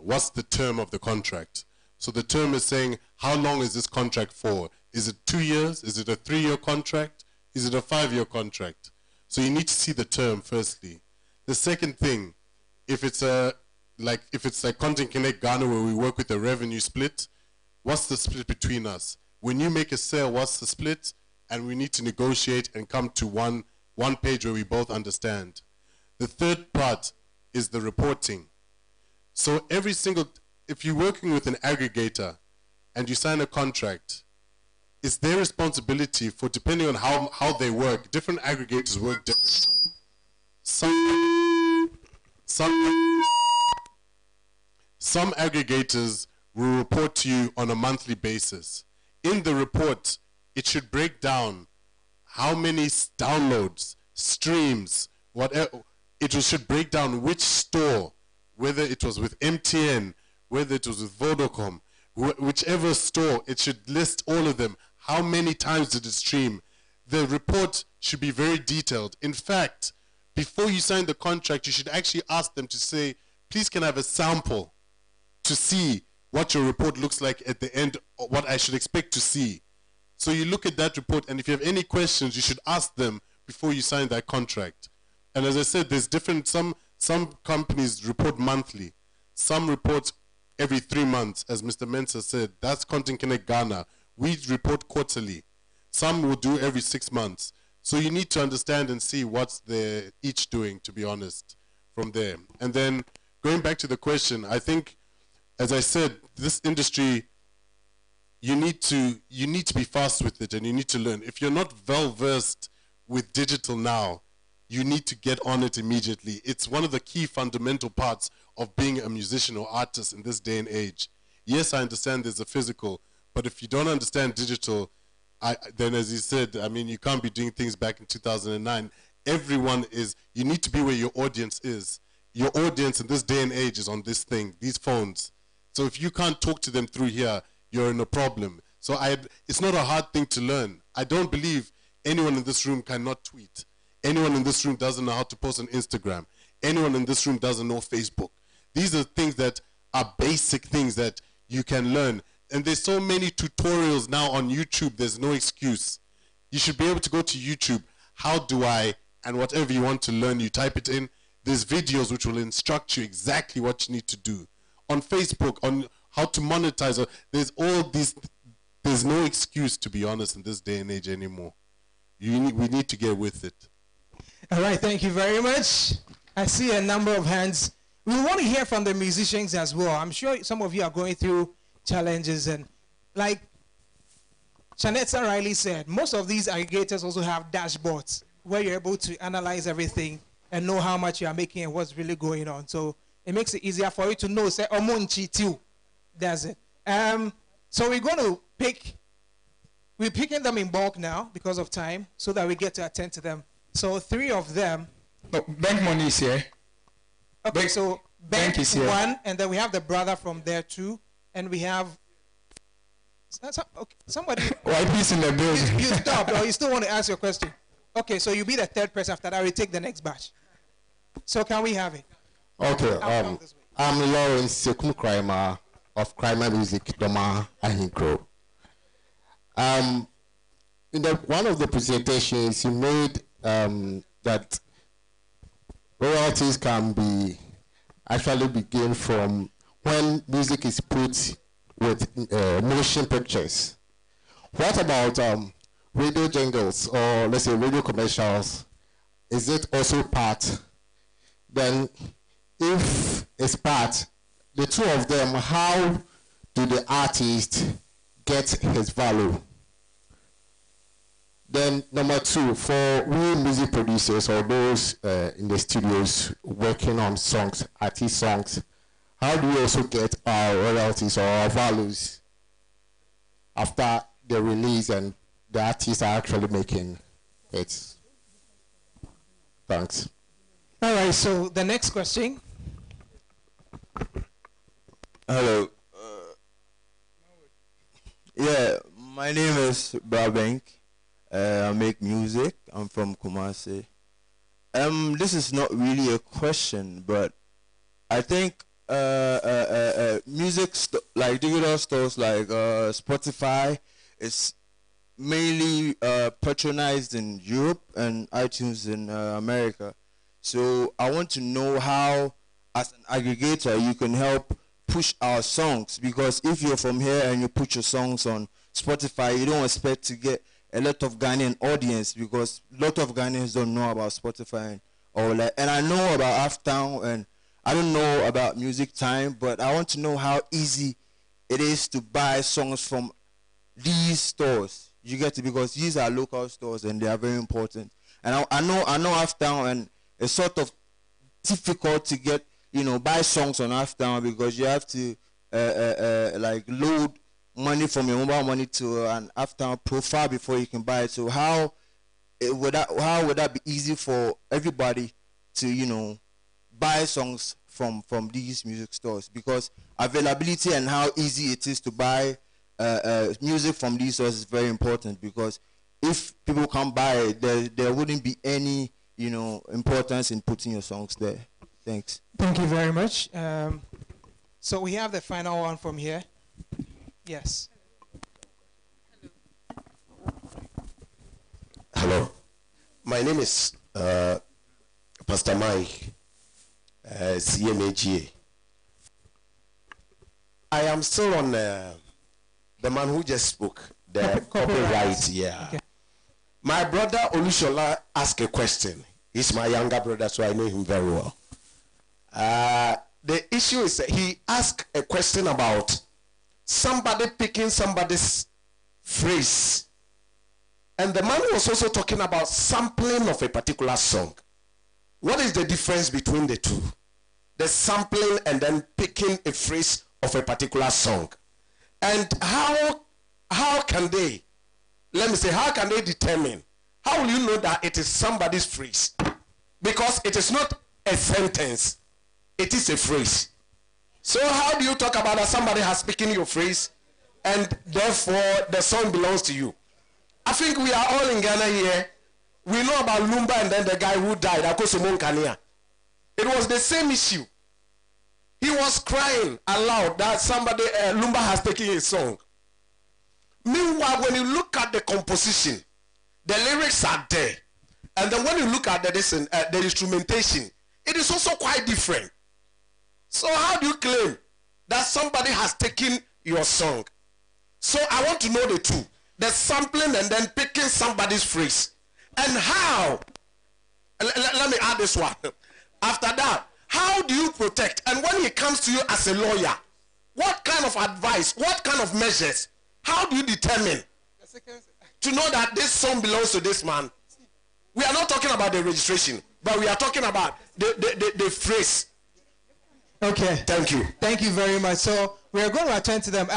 what's the term of the contract? So the term is saying, how long is this contract for? Is it 2 years? Is it a 3-year contract? Is it a 5-year contract? So you need to see the term firstly. The second thing, if it's like Content Connect Ghana where we work with a revenue split, what's the split between us? When you make a sale, what's the split? And we need to negotiate and come to one page where we both understand. The third part is the reporting. So if you're working with an aggregator and you sign a contract, it's their responsibility for, depending on how they work, different aggregators work different. Some aggregators will report to you on a monthly basis. In the report, it should break down how many downloads, streams, whatever. It should break down which store, whether it was with MTN, whether it was with Vodacom, whichever store, it should list all of them. How many times did it stream? The report should be very detailed. In fact, before you sign the contract, you should actually ask them to say, please can I have a sample to see what your report looks like at the end, or what I should expect to see. So you look at that report, and if you have any questions, you should ask them before you sign that contract. And as I said, there's different, some companies report monthly. Some report every 3 months, as Mr. Mensah said. That's Content Connect Ghana. We report quarterly. Some will do every 6 months. So you need to understand and see what's they're each doing, to be honest, from there. And then going back to the question, I think, as I said, this industry, you need to be fast with it and you need to learn. If you're not well versed with digital now, you need to get on it immediately. It's one of the key fundamental parts of being a musician or artist in this day and age. Yes, I understand there's a physical, but if you don't understand digital, then as you said, I mean, you can't be doing things back in 2009. Everyone is, you need to be where your audience is. Your audience in this day and age is on this thing, these phones. So if you can't talk to them through here, you're in a problem. So it's not a hard thing to learn. I don't believe anyone in this room cannot tweet. Anyone in this room doesn't know how to post on Instagram. Anyone in this room doesn't know Facebook. These are things that are basic things that you can learn. And there's so many tutorials now on YouTube, there's no excuse. You should be able to go to YouTube, how do I, and whatever you want to learn, you type it in. There's videos which will instruct you exactly what you need to do. On Facebook, on how to monetize, there's all these, there's no excuse, to be honest, in this day and age anymore. We need to get with it. All right, thank you very much. I see a number of hands. We want to hear from the musicians as well. I'm sure some of you are going through challenges, and like Shanetta Riley said, most of these aggregators also have dashboards where you're able to analyze everything and know how much you are making and what's really going on. So it makes it easier for you to know, say, Omonchi does it. So we're going to we're picking them in bulk now because of time so that we get to attend to them. So 3 of them. No, Bank Money is here. Okay, so Bank is here. 1, and then we have the brother from there too. And we have somebody. YP's in the building. You stopped, or you still want to ask your question? Okay, so you'll be the 3rd person after that. We take the next batch. So can we have it? Okay. I'm Lawrence Sekum Kraima of Kraima Music, Doma Ahinkro. In one of the presentations, you made that royalties can be actually begin from when music is put with motion pictures. What about radio jingles or let's say radio commercials? Is it also part? Then if it's part, the two of them, how do the artist get his value? Then number two, for we music producers or those in the studios working on songs, artist songs, how do we also get our royalties or our values after the release and the artists are actually making it? Thanks. All right, so the next question. Hello. Yeah, my name is Brabank. I make music. I'm from Kumasi. This is not really a question, but I think music like digital stores like Spotify is mainly patronized in Europe and iTunes in America. So I want to know how, as an aggregator, you can help push our songs, because if you're from here and you put your songs on Spotify, you don't expect to get a lot of Ghanaian audience, because a lot of Ghanaians don't know about Spotify and I know about Aftown and I don't know about Music Time, but I want to know how easy it is to buy songs from these stores. You get it, because these are local stores and they are very important. And I know Aftown, and it's sort of difficult to get, buy songs on Aftown, because you have to like load money from your mobile money to an Aftown profile before you can buy it. So how would that be easy for everybody to buy songs from these music stores? Because availability and how easy it is to buy music from these stores is very important, because if people can't buy it, there wouldn't be any importance in putting your songs there. Thanks. Thank you very much. So we have the final one from here. Yes. Hello. My name is Pastor Mike, CMAGA. I am still on the man who just spoke, the copyright. Yeah. Okay. My brother Olushola asked a question. He's my younger brother, so I know him very well. The issue is that he asked a question about somebody picking somebody's phrase. And the man was also talking about sampling of a particular song. What is the difference between the two? The sampling and then picking a phrase of a particular song. And how can they, how can they determine? How will you know that it is somebody's phrase? Because it is not a sentence. It is a phrase. So how do you talk about that somebody has taken your phrase and therefore the song belongs to you? I think we are all in Ghana here. We know about Lumba and then the guy who died, Akosomon Kania. It was the same issue. He was crying aloud that somebody, Lumba has taken his song. Meanwhile, when you look at the composition, the lyrics are there. And then when you look at the instrumentation, it is also quite different. So how do you claim that somebody has taken your song? So I want to know the two. The sampling and then picking somebody's phrase. And how, let me add this one. After that, how do you protect? And when it comes to you as a lawyer, what kind of advice, what kind of measures, how do you determine to know that this song belongs to this man? We are not talking about the registration, but we are talking about the phrase. Okay. Thank you. Thank you very much. So we are going to attend to them.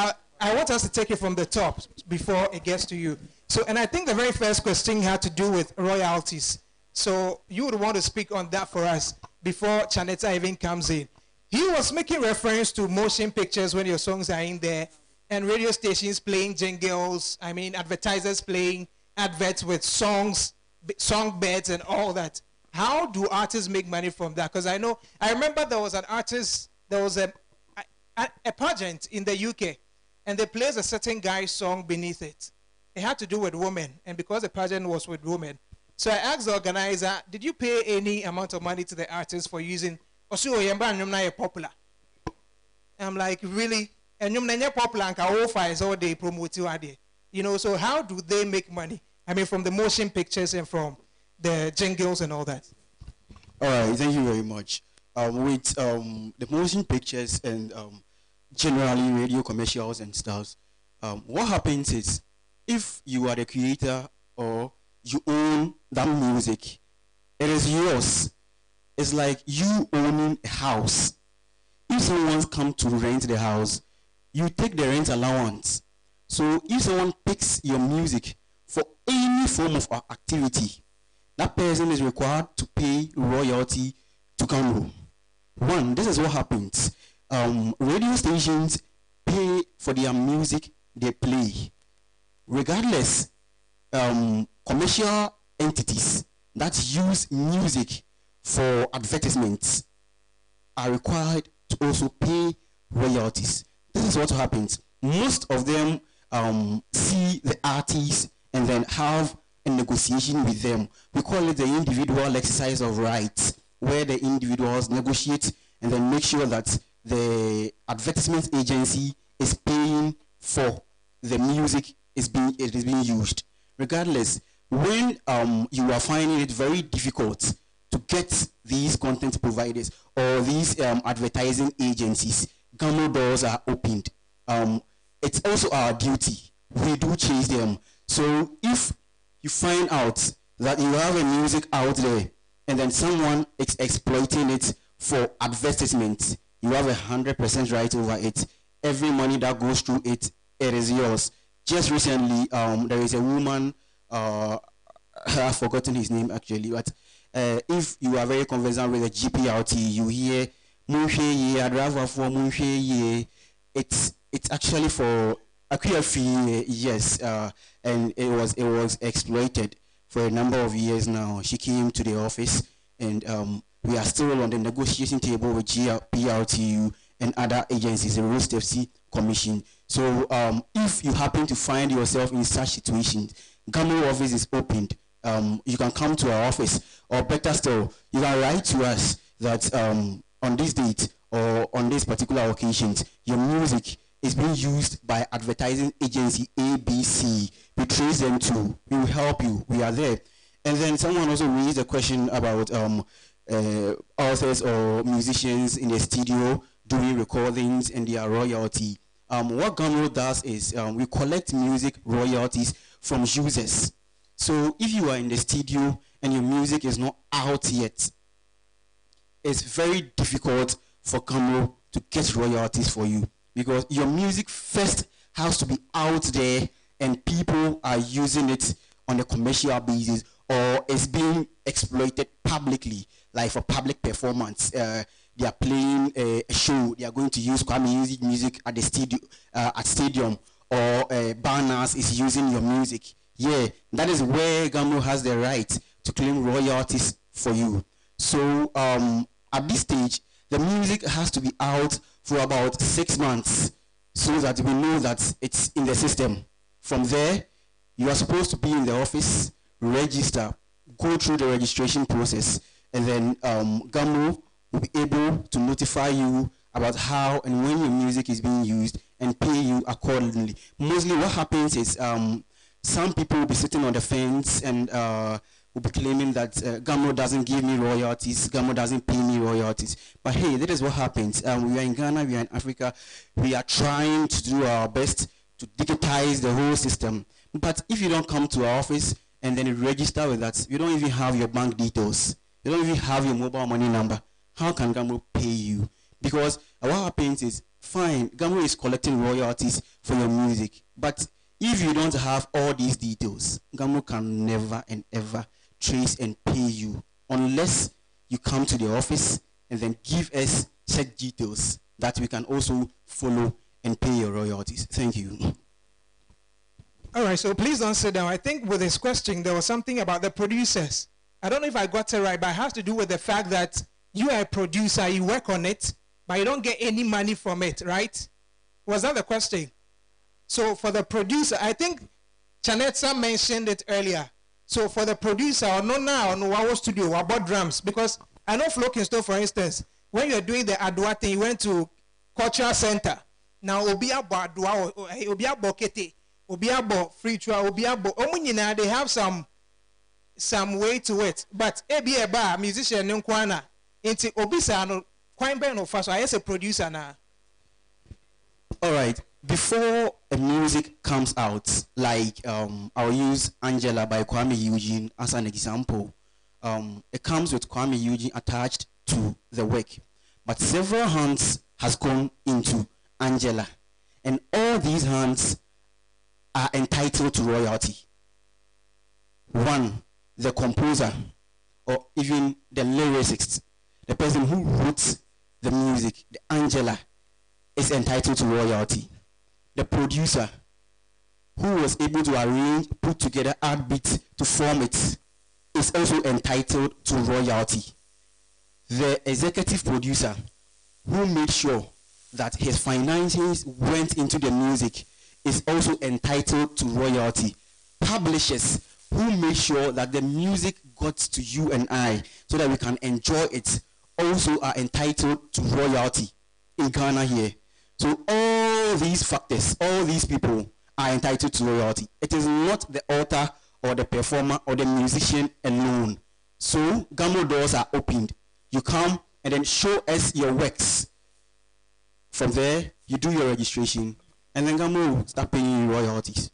I want us to take it from the top before it gets to you. So, and I think the very first question had to do with royalties. So you would want to speak on that for us before Chanetta even comes in. He was making reference to motion pictures when your songs are in there, and radio stations playing jingles, advertisers playing adverts with songs, songbirds and all that. How do artists make money from that? Because I remember there was an artist, there was a pageant in the UK, and they placed a certain guy's song beneath it. It had to do with women, and because the pageant was with women, So I asked the organizer, did you pay any amount of money to the artist for using Osu Oyemba and Nyumna popular? I'm like, really? And Nyumna popular and Kaofa is all they promote you. You know, so how do they make money? I mean, from the motion pictures and from the jingles and all that. All right, thank you very much. With the motion pictures and generally radio commercials and stuff, what happens is if you are the creator or you own that music, it is yours. It's like you owning a house. If someone's come to rent the house, you take the rent allowance. So if someone picks your music for any form of activity, that person is required to pay royalty to Cameroon. One, this is what happens. Radio stations pay for their music they play. Regardless, commercial entities that use music for advertisements are required to also pay royalties. This is what happens. Most of them see the artists and then have a negotiation with them. We call it the individual exercise of rights, where the individuals negotiate and then make sure that the advertisement agency is paying for the music it is being used. Regardless, when you are finding it very difficult to get these content providers or these advertising agencies, Gamo doors are opened. It's also our duty. We do chase them. So if you find out that you have a music out there and then someone is exploiting it for advertisement, you have 100% right over it. Every money that goes through it, it is yours. Just recently, there is a woman, I've forgotten his name actually, but if you are very conversant with the GPRT, you hear it's actually for a queer fee, yes, and it was exploited for a number of years now. She came to the office, and we are still on the negotiating table with PRTU and other agencies, the Road Safety Commission. So if you happen to find yourself in such situations, Gamo office is opened. You can come to our office, or better still, you can write to us that on this date or on this particular occasions, your music is being used by advertising agency ABC. We trace them too. We will help you. We are there. And then someone also raised a question about authors or musicians in the studio doing recordings and their royalty. What Gumroad does is we collect music royalties from users. So if you are in the studio and your music is not out yet, it's very difficult for Gumroad to get royalties for you, because your music first has to be out there and people are using it on a commercial basis, or it's being exploited publicly, like for public performance. They are playing a show, they are going to use Kwame music at the studio, at stadium, or banners is using your music. Yeah, that is where Gumroad has the right to claim royalties for you. So at this stage, the music has to be out for about 6 months so that we know that it's in the system. From there, you are supposed to be in the office, register, go through the registration process, and then Gumroad will be able to notify you about how and when your music is being used and pay you accordingly. Mostly what happens is some people will be sitting on the fence and will be claiming that Gumroad doesn't give me royalties, Gumroad doesn't pay me royalties. But hey, that is what happens. We are in Ghana, we are in Africa, we are trying to do our best to digitize the whole system. But if you don't come to our office and then you register with us, you don't even have your bank details, you don't even have your mobile money number, how can Gumroad pay you? Because what happens is, fine, Gumroad is collecting royalties for your music, but if you don't have all these details, Gumroad can never and ever trace and pay you unless you come to the office and then give us check details that we can also follow and pay your royalties. Thank you. All right, so please don't sit down. I think with this question, there was something about the producers. I don't know if I got it right, but it has to do with the fact that you are a producer, you work on it, but you don't get any money from it, right? Was that the question? So for the producer, I think Chanetza mentioned it earlier. So for the producer, or no now, no our studio, or about drums, because I know Flo Kingston, for instance, when you're doing the Adwa thing, you went to Cultural Center. Now Obia Badwa, Obia Bokete, Obia Bo Free Trial, Obia Bo Omunina, they have some way to it. But Ebi Eba, musician Nkwana, into Obisa no Quine Ben or Fast, I as a producer now. All right. Before a music comes out, like I'll use Angela by Kwame Eugene as an example. It comes with Kwame Eugene attached to the work, but several hands has gone into Angela, and all these hands are entitled to royalty. One, the composer, or even the lyricist, the person who wrote the music, the Angela, is entitled to royalty. The producer, who was able to arrange, put together, add beats to form it, is also entitled to royalty. The executive producer, who made sure that his finances went into the music, is also entitled to royalty. Publishers, who made sure that the music got to you and I so that we can enjoy it, also are entitled to royalty in Ghana here. So all these factors, all these people are entitled to royalty. It is not the author or the performer or the musician alone. So Gamo doors are opened. You come and then show us your works. From there, you do your registration, and then Gamo will start paying you royalties.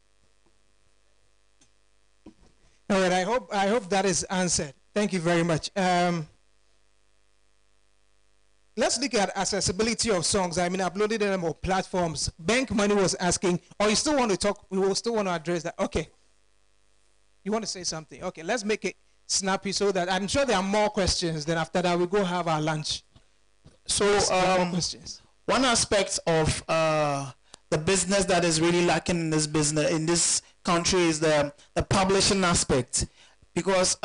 All right, I hope that is answered. Thank you very much. Let's look at accessibility of songs. I mean, uploaded them on platforms. Bank Money was asking, or you still want to talk? We will still want to address that. Okay. You want to say something? Okay, let's make it snappy so that I'm sure there are more questions. Then after that, we go have our lunch. So, one aspect of the business that is really lacking in this country is the publishing aspect, because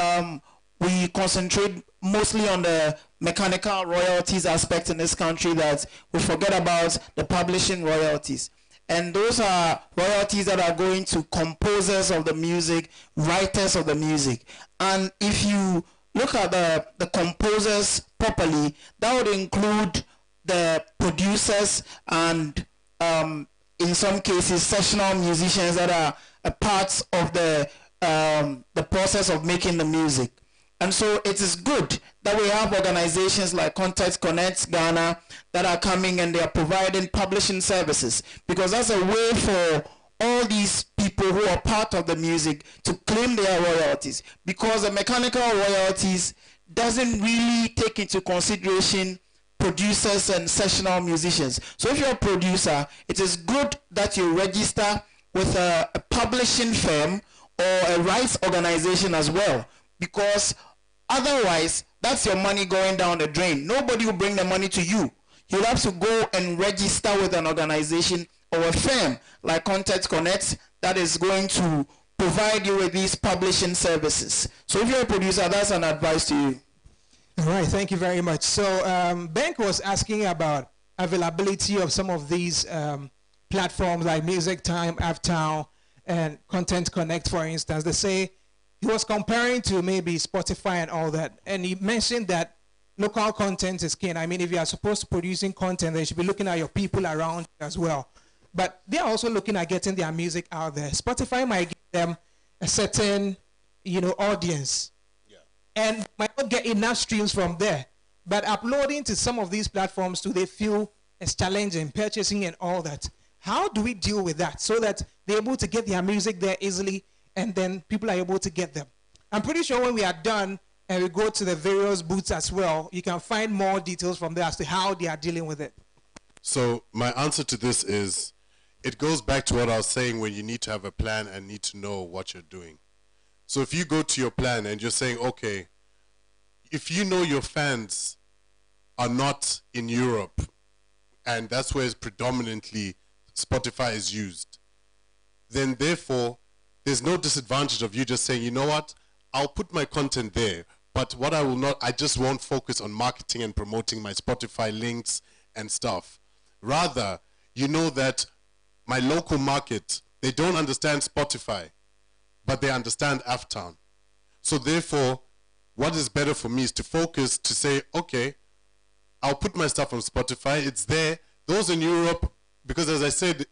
we concentrate mostly on the mechanical royalties aspect in this country, that we forget about the publishing royalties. And those are royalties that are going to composers of the music, writers of the music. And if you look at the composers properly, that would include the producers and in some cases sessional musicians that are a part of the process of making the music. And so it is good that we have organizations like Context Connect Ghana that are coming and they are providing publishing services, because that's a way for all these people who are part of the music to claim their royalties, because the mechanical royalties doesn't really take into consideration producers and sessional musicians. So if you're a producer, it is good that you register with a publishing firm or a rights organization as well, because otherwise that's your money going down the drain. Nobody will bring the money to you. You'll have to go and register with an organization or a firm like Context Connect that is going to provide you with these publishing services. So if you're a producer, that's an advice to you. All right, thank you very much. So Bank was asking about availability of some of these platforms like Music Time, Uptown, and Content Connect, for instance. They say he was comparing to maybe Spotify and all that, and he mentioned that local content is king. I mean, if you are supposed to producing content, they should be looking at your people around as well. But they are also looking at getting their music out there. Spotify might give them a certain, audience, and might not get enough streams from there. But uploading to some of these platforms, do they feel it's challenging, purchasing and all that? How do we deal with that so that they're able to get their music there easily and then people are able to get them? I'm pretty sure when we are done and we go to the various booths as well, you can find more details from there as to how they are dealing with it. So my answer to this is, it goes back to what I was saying, when you need to have a plan and need to know what you're doing. So if you go to your plan and you're saying, okay, if you know your fans are not in Europe, and that's where predominantly Spotify is used, then therefore there's no disadvantage of you just saying, you know what, I'll put my content there, but what I just won't focus on marketing and promoting my Spotify links and stuff. Rather, you know that my local market, they don't understand Spotify, but they understand Uptown. So therefore, what is better for me is to focus to say, okay, I'll put my stuff on Spotify. It's there. Those in Europe, because as I said,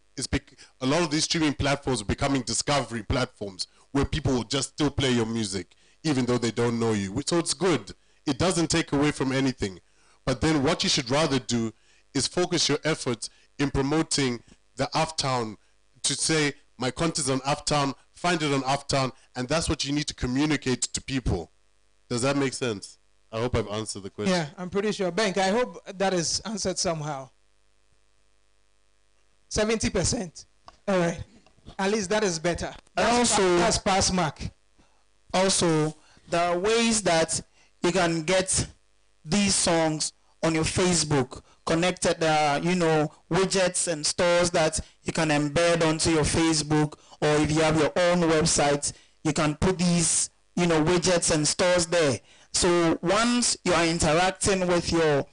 a lot of these streaming platforms are becoming discovery platforms where people will just still play your music even though they don't know you. So it's good. It doesn't take away from anything. But then what you should rather do is focus your efforts in promoting the Uptown, to say my content's on Uptown, find it on Uptown, and that's what you need to communicate to people. Does that make sense? I hope I've answered the question. Yeah, I'm pretty sure. Bank, I hope that is answered somehow. 70%. All right. At least that is better. That's pass mark. Also, there are ways that you can get these songs on your Facebook. Connected, widgets and stores that you can embed onto your Facebook, or if you have your own website, you can put these, widgets and stores there. So once you are interacting with your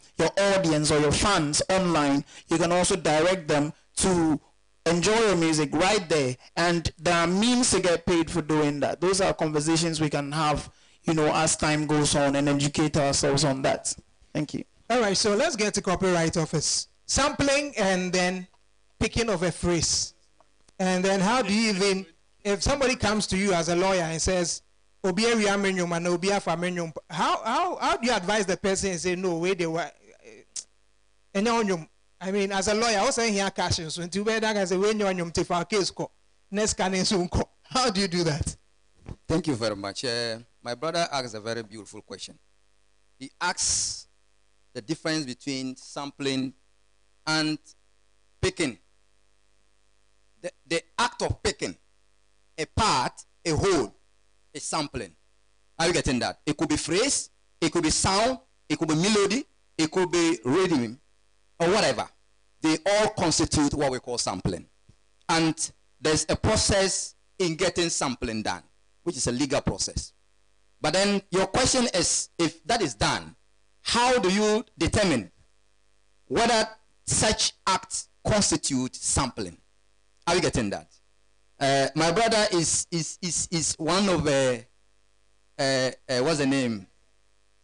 audience or your fans online, you can also direct them to enjoy your music right there. And there are means to get paid for doing that. Those are conversations we can have, as time goes on, and educate ourselves on that. Thank you. All right, so let's get to copyright office. Sampling and then picking of a phrase. And then how do you even, if somebody comes to you as a lawyer and says, how do you advise the person and say, no, wait, they were, I mean, as a lawyer, I was saying here, cash, so until I say, when you're on your case, next can how do you do that? Thank you very much. My brother asked a very beautiful question. He asks the difference between sampling and picking. The act of picking a part, a whole, is sampling. Are you getting that? It could be phrase, it could be sound, it could be melody, it could be rhythm, or whatever. They all constitute what we call sampling. And there's a process in getting sampling done, which is a legal process. But then your question is, if that is done, how do you determine whether such acts constitute sampling? Are you getting that? My brother is one of what's the name?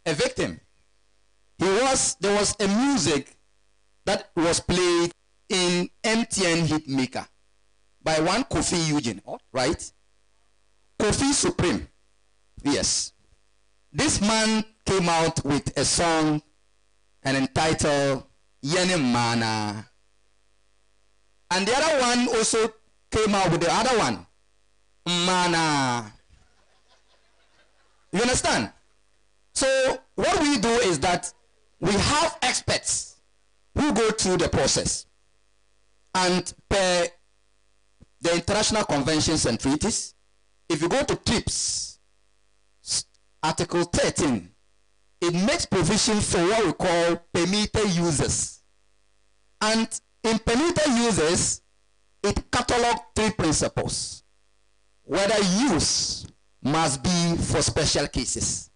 A victim. There was a music that was played in MTN Hitmaker by one Kofi Eugene, right? Kofi Supreme. Yes. This man came out with a song and entitled Yene Mana. And the other one also came out with the other one, Mana. You understand? So what we do is that we have experts who go through the process. And per the international conventions and treaties, if you go to TRIPS, Article 13, it makes provision for what we call permitted users. And in permitted users, it catalogs 3 principles. Whether use must be for special cases,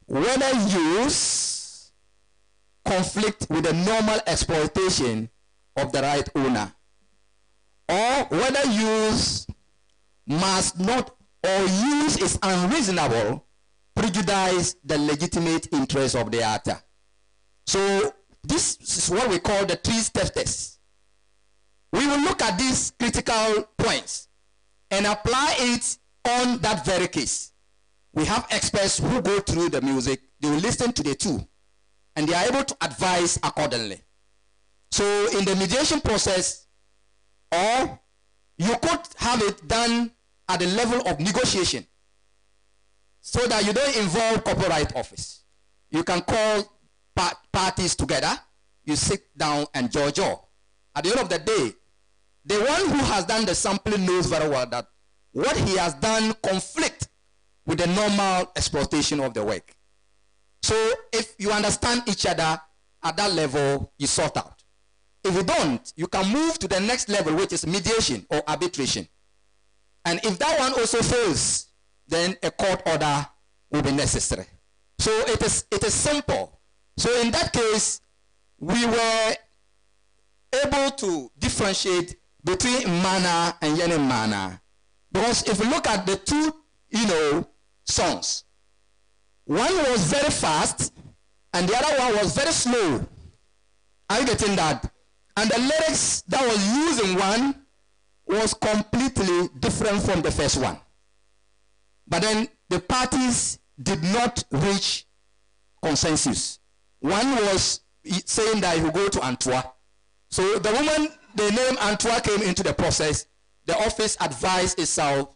whether use conflict with the normal exploitation of the right owner, or whether use must not, or use is unreasonable, prejudice the legitimate interest of the actor. So this is what we call the 3-step test. We will look at these critical points and apply it on that very case. We have experts who go through the music, they will listen to the two, and they are able to advise accordingly. So in the mediation process, or you could have it done at the level of negotiation, so that you don't involve copyright office. You can call parties together, you sit down and judge. At the end of the day, the one who has done the sampling knows very well that what he has done conflict with the normal exploitation of the work. So if you understand each other at that level, you sort out. If you don't, you can move to the next level, which is mediation or arbitration. And if that one also fails, then a court order will be necessary. So it is simple. So in that case, we were able to differentiate between mana and yene mana. Because if you look at the two, songs. One was very fast, and the other one was very slow. Are you getting that? And the lyrics that was used in one was completely different from the first one. But then the parties did not reach consensus. One was saying that you go to Antwerp. So the woman, the name Antwerp came into the process. The office advised itself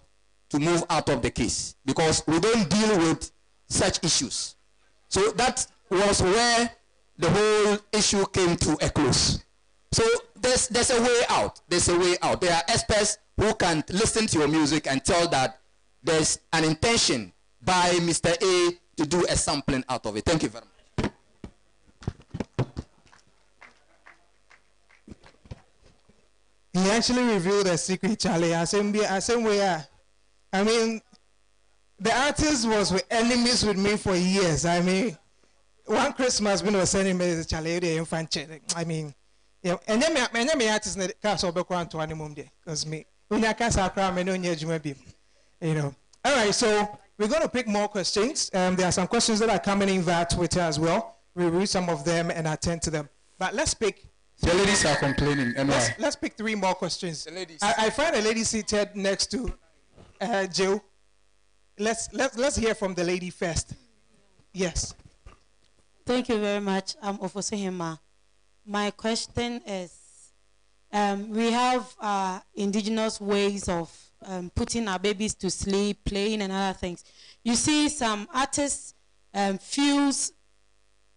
to move out of the case because we don't deal with such issues. So that was where the whole issue came to a close. So there's a way out. There's a way out. There are experts who can listen to your music and tell that there's an intention by Mr. A to do a sampling out of it. Thank you very much. He actually revealed a secret, Charlie. Same way. I mean, the artist was enemies with me for years. I mean, one Christmas when I was sending me the Charlie, the infant. I mean, yeah, and then me artist in the castle background to animum day because me when I can't crowd, me no you know. All right, so we're going to pick more questions. There are some questions that are coming in via Twitter as well. We'll read some of them and attend to them. But let's pick. The ladies are complaining. And let's pick 3 more questions. The ladies. I find a lady seated next to Jill. Let's hear from the lady first. Yes. Thank you very much. I'm Ofosehima. My question is, we have indigenous ways of putting our babies to sleep, playing and other things. You see some artists fuse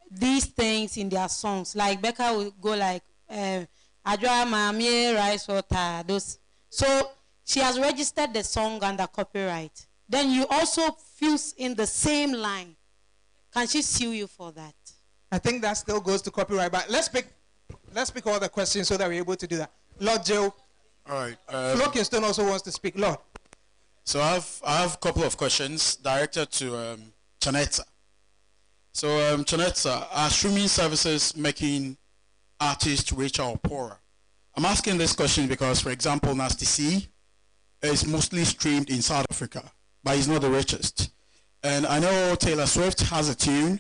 these things in their songs. Like Becca will go like, Adra Mamie, Rice Water, those. So she has registered the song under copyright. Then you also fuse in the same line. Can she sue you for that? I think that still goes to copyright, but let's pick all the questions so that we're able to do that. Lord Joe. All right. Flo Kingston also wants to speak. Lord. So I have a couple of questions directed to Chanetta. So Chanetta, are streaming services making artists richer or poorer? I'm asking this question because, for example, Nasty C is mostly streamed in South Africa, but he's not the richest. And I know Taylor Swift has a tune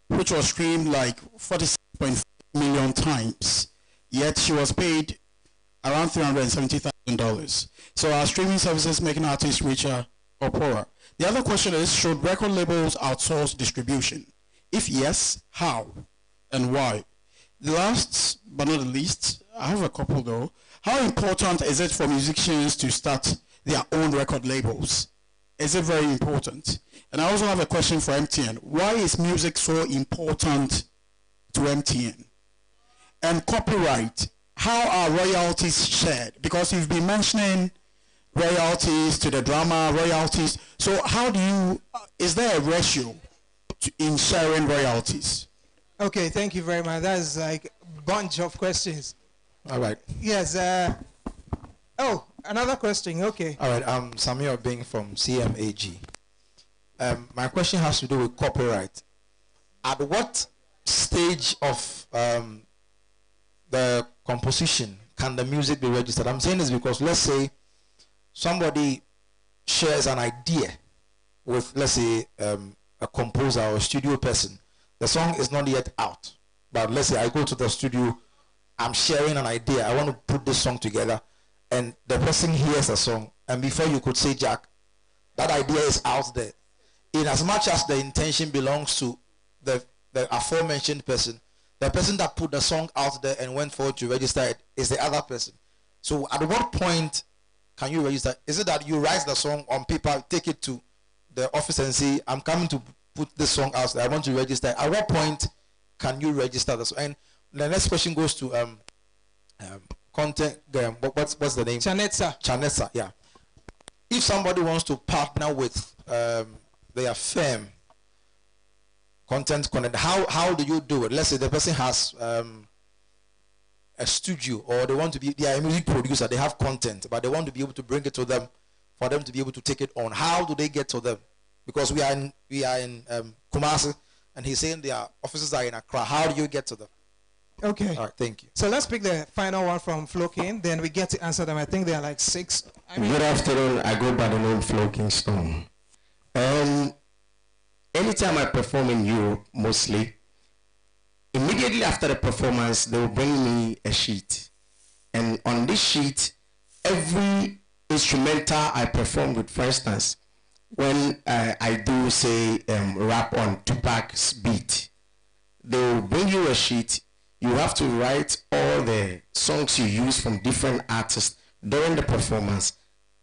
which was streamed like 46.5 million times, yet she was paid around $370,000. So are streaming services making artists richer or poorer? The other question is, should record labels outsource distribution? If yes, how and why? The last but not the least, I have a couple though. How important is it for musicians to start their own record labels? Is it very important? And I also have a question for MTN. Why is music so important to MTN? And copyright, how are royalties shared? Because you've been mentioning royalties to the drama, royalties. So how do you, is there a ratio in sharing royalties? Okay, thank you very much. That's like a bunch of questions. All right. Yes. Oh, another question. Okay. All right. I'm Samuel Bing from CMAG. My question has to do with copyright. At what stage of the composition can the music be registered? I'm saying this because let's say somebody shares an idea with, let's say, a composer or a studio person. The song is not yet out, but let's say I go to the studio, I'm sharing an idea, I want to put this song together, and the person hears the song, and before you could say, Jack, that idea is out there. In as much as the intention belongs to the aforementioned person, the person that put the song out there and went forward to register it is the other person. So at what point can you register? Is it that you write the song on paper, take it to the office and say, I'm coming to put this song out there, I want to register? At what point can you register the song? And the next question goes to content, what's the name? Chanetsa, yeah. If somebody wants to partner with their firm, Content Connect, how do you do it? Let's say the person has a studio, or they want to be, they are a music producer, they have content, but they want to be able to bring it to them, for them to be able to take it on. How do they get to them? Because we are in Kumasi, and he's saying their offices are in Accra. How do you get to them? Okay. All right, thank you. So let's pick the final one from Flo King, then we get to answer them. I think there are like 6. Good afternoon. I go by the name Flo Kingston. anytime I perform in Europe, mostly, immediately after the performance, they will bring me a sheet. And on this sheet, every instrumental I perform with, for instance, when I do, say, rap on Tupac's beat, they will bring you a sheet. You have to write all the songs you use from different artists during the performance,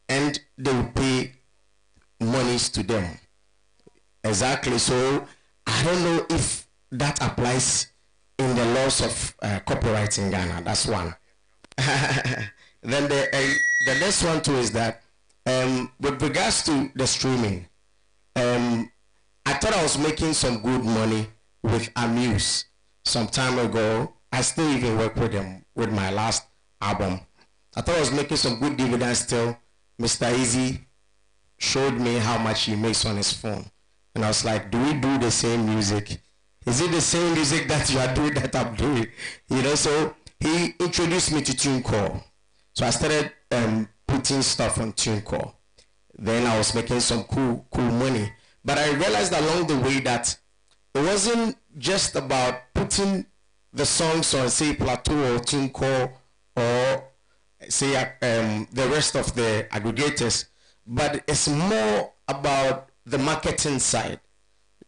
and they will pay monies to them. Exactly. So I don't know if that applies in the laws of copyright in Ghana. That's one. Then the next one too is that with regards to the streaming, I thought I was making some good money with Amuse some time ago. I still even work with them with my last album. I thought I was making some good dividends still. Mr. Easy showed me how much he makes on his phone. And I was like, do we do the same music? Is it the same music that you are doing that I'm doing? You know, so he introduced me to TuneCore. So I started putting stuff on TuneCore. Then I was making some cool money. But I realized along the way that it wasn't just about putting the songs on, say, Plateau or TuneCore or, say, the rest of the aggregators, but it's more about the marketing side,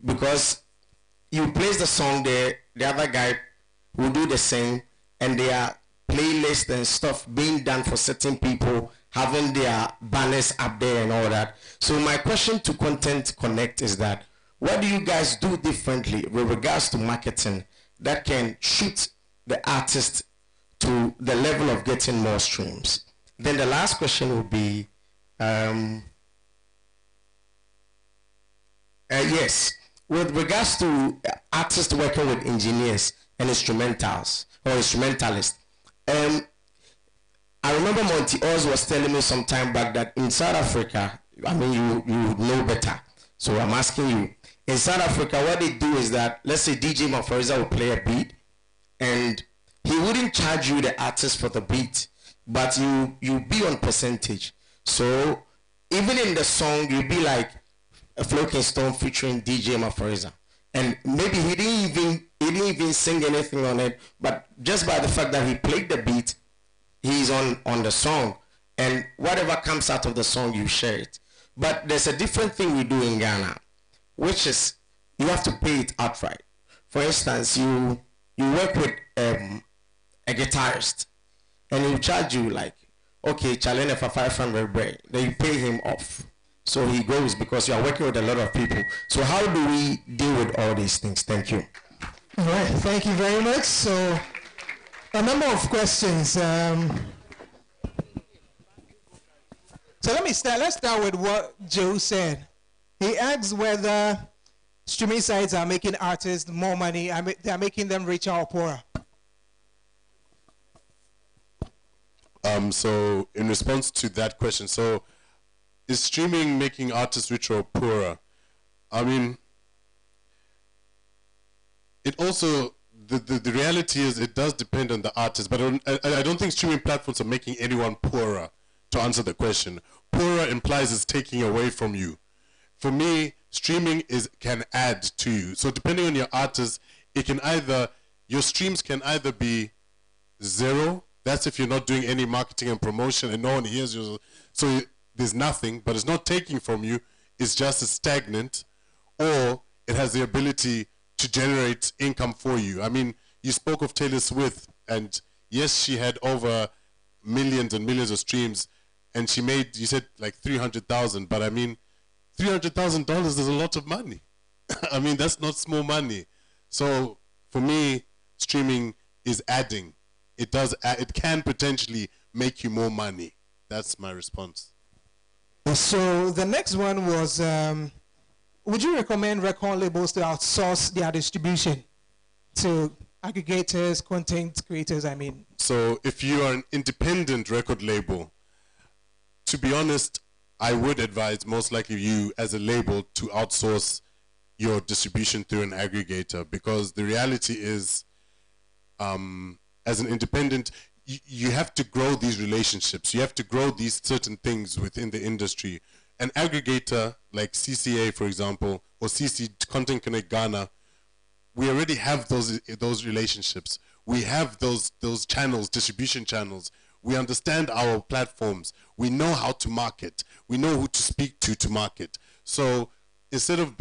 because you place the song there, the other guy will do the same, and there are playlists and stuff being done for certain people, having their banners up there and all that. So my question to Content Connect is that, what do you guys do differently with regards to marketing that can shoot the artist to the level of getting more streams? Then the last question will be, yes, with regards to artists working with engineers and instrumentals or instrumentalists, I remember Monty Oz was telling me some time back that in South Africa, I mean, you know better, so I'm asking you, in South Africa, what they do is that, let's say DJ Mafariza will play a beat, and he wouldn't charge you, the artist, for the beat, but you be on percentage. So even in the song, you'll be like a Flo Kingston featuring DJ Mafariza, and maybe he didn't even sing anything on it, but just by the fact that he played the beat, he's on the song, and whatever comes out of the song, you share it. But there's a different thing we do in Ghana, which is you have to pay it outright. For instance, you work with a guitarist, and he'll charge you like, okay, challenge for 500 bread. Then you pay him off, so he goes, because you are working with a lot of people. So how do we deal with all these things? Thank you. All right, thank you very much. So a number of questions. So let's start with what Joe said. He asked whether streaming sites are making artists more money, they're making them richer or poorer. So in response to that question, so is streaming making artists richer or poorer? I mean, it also, the reality is it does depend on the artist, but I don't think streaming platforms are making anyone poorer, to answer the question. Poorer implies it's taking away from you. For me, streaming can add to you. So depending on your artist, it can either, your streams can either be zero, that's if you're not doing any marketing and promotion and no one hears you, so there's nothing, but it's not taking from you, it's just stagnant, or it has the ability to generate income for you. I mean, you spoke of Taylor Swift, and yes, she had over millions and millions of streams, and she made, you said like 300,000, but I mean, $300,000 is a lot of money. I mean, that's not small money. So for me, streaming is adding. It can potentially make you more money. That's my response. So the next one was, would you recommend record labels to outsource their distribution to aggregators, content creators, I mean? So if you are an independent record label, to be honest, I would advise most likely you as a label to outsource your distribution through an aggregator, because the reality is, as an independent, you have to grow these relationships. You have to grow these certain things within the industry. an aggregator like CCA, for example, or CC Content Connect Ghana, we already have those relationships. We have those channels, distribution channels. We understand our platforms. We know how to market. We know who to speak to market. So instead of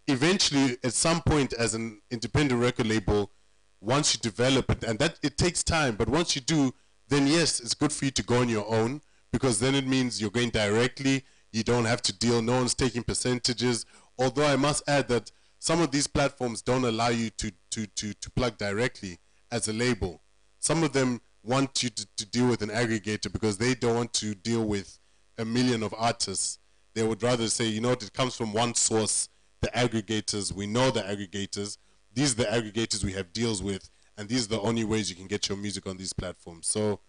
eventually, at some point, as an independent record label, once you develop it, and that it takes time, but once you do, then yes, it's good for you to go on your own, because then it means you're going directly. You don't have to deal. No one's taking percentages. Although I must add that some of these platforms don't allow you to plug directly as a label. Some of them want you to deal with an aggregator because they don't want to deal with a million of artists. They would rather say, you know what, it comes from one source, the aggregators. We know the aggregators. These are the aggregators we have deals with, and these are the only ways you can get your music on these platforms. So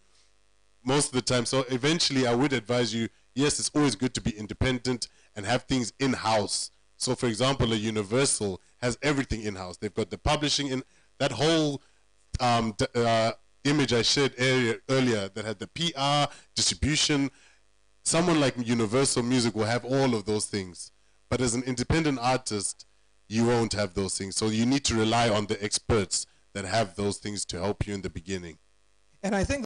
most of the time, so eventually I would advise you, yes, it's always good to be independent and have things in-house. So for example, a Universal has everything in-house. They've got the publishing in, that whole image I shared earlier that had the PR, distribution. Someone like Universal Music will have all of those things. But as an independent artist, you won't have those things. So you need to rely on the experts that have those things to help you in the beginning. And I think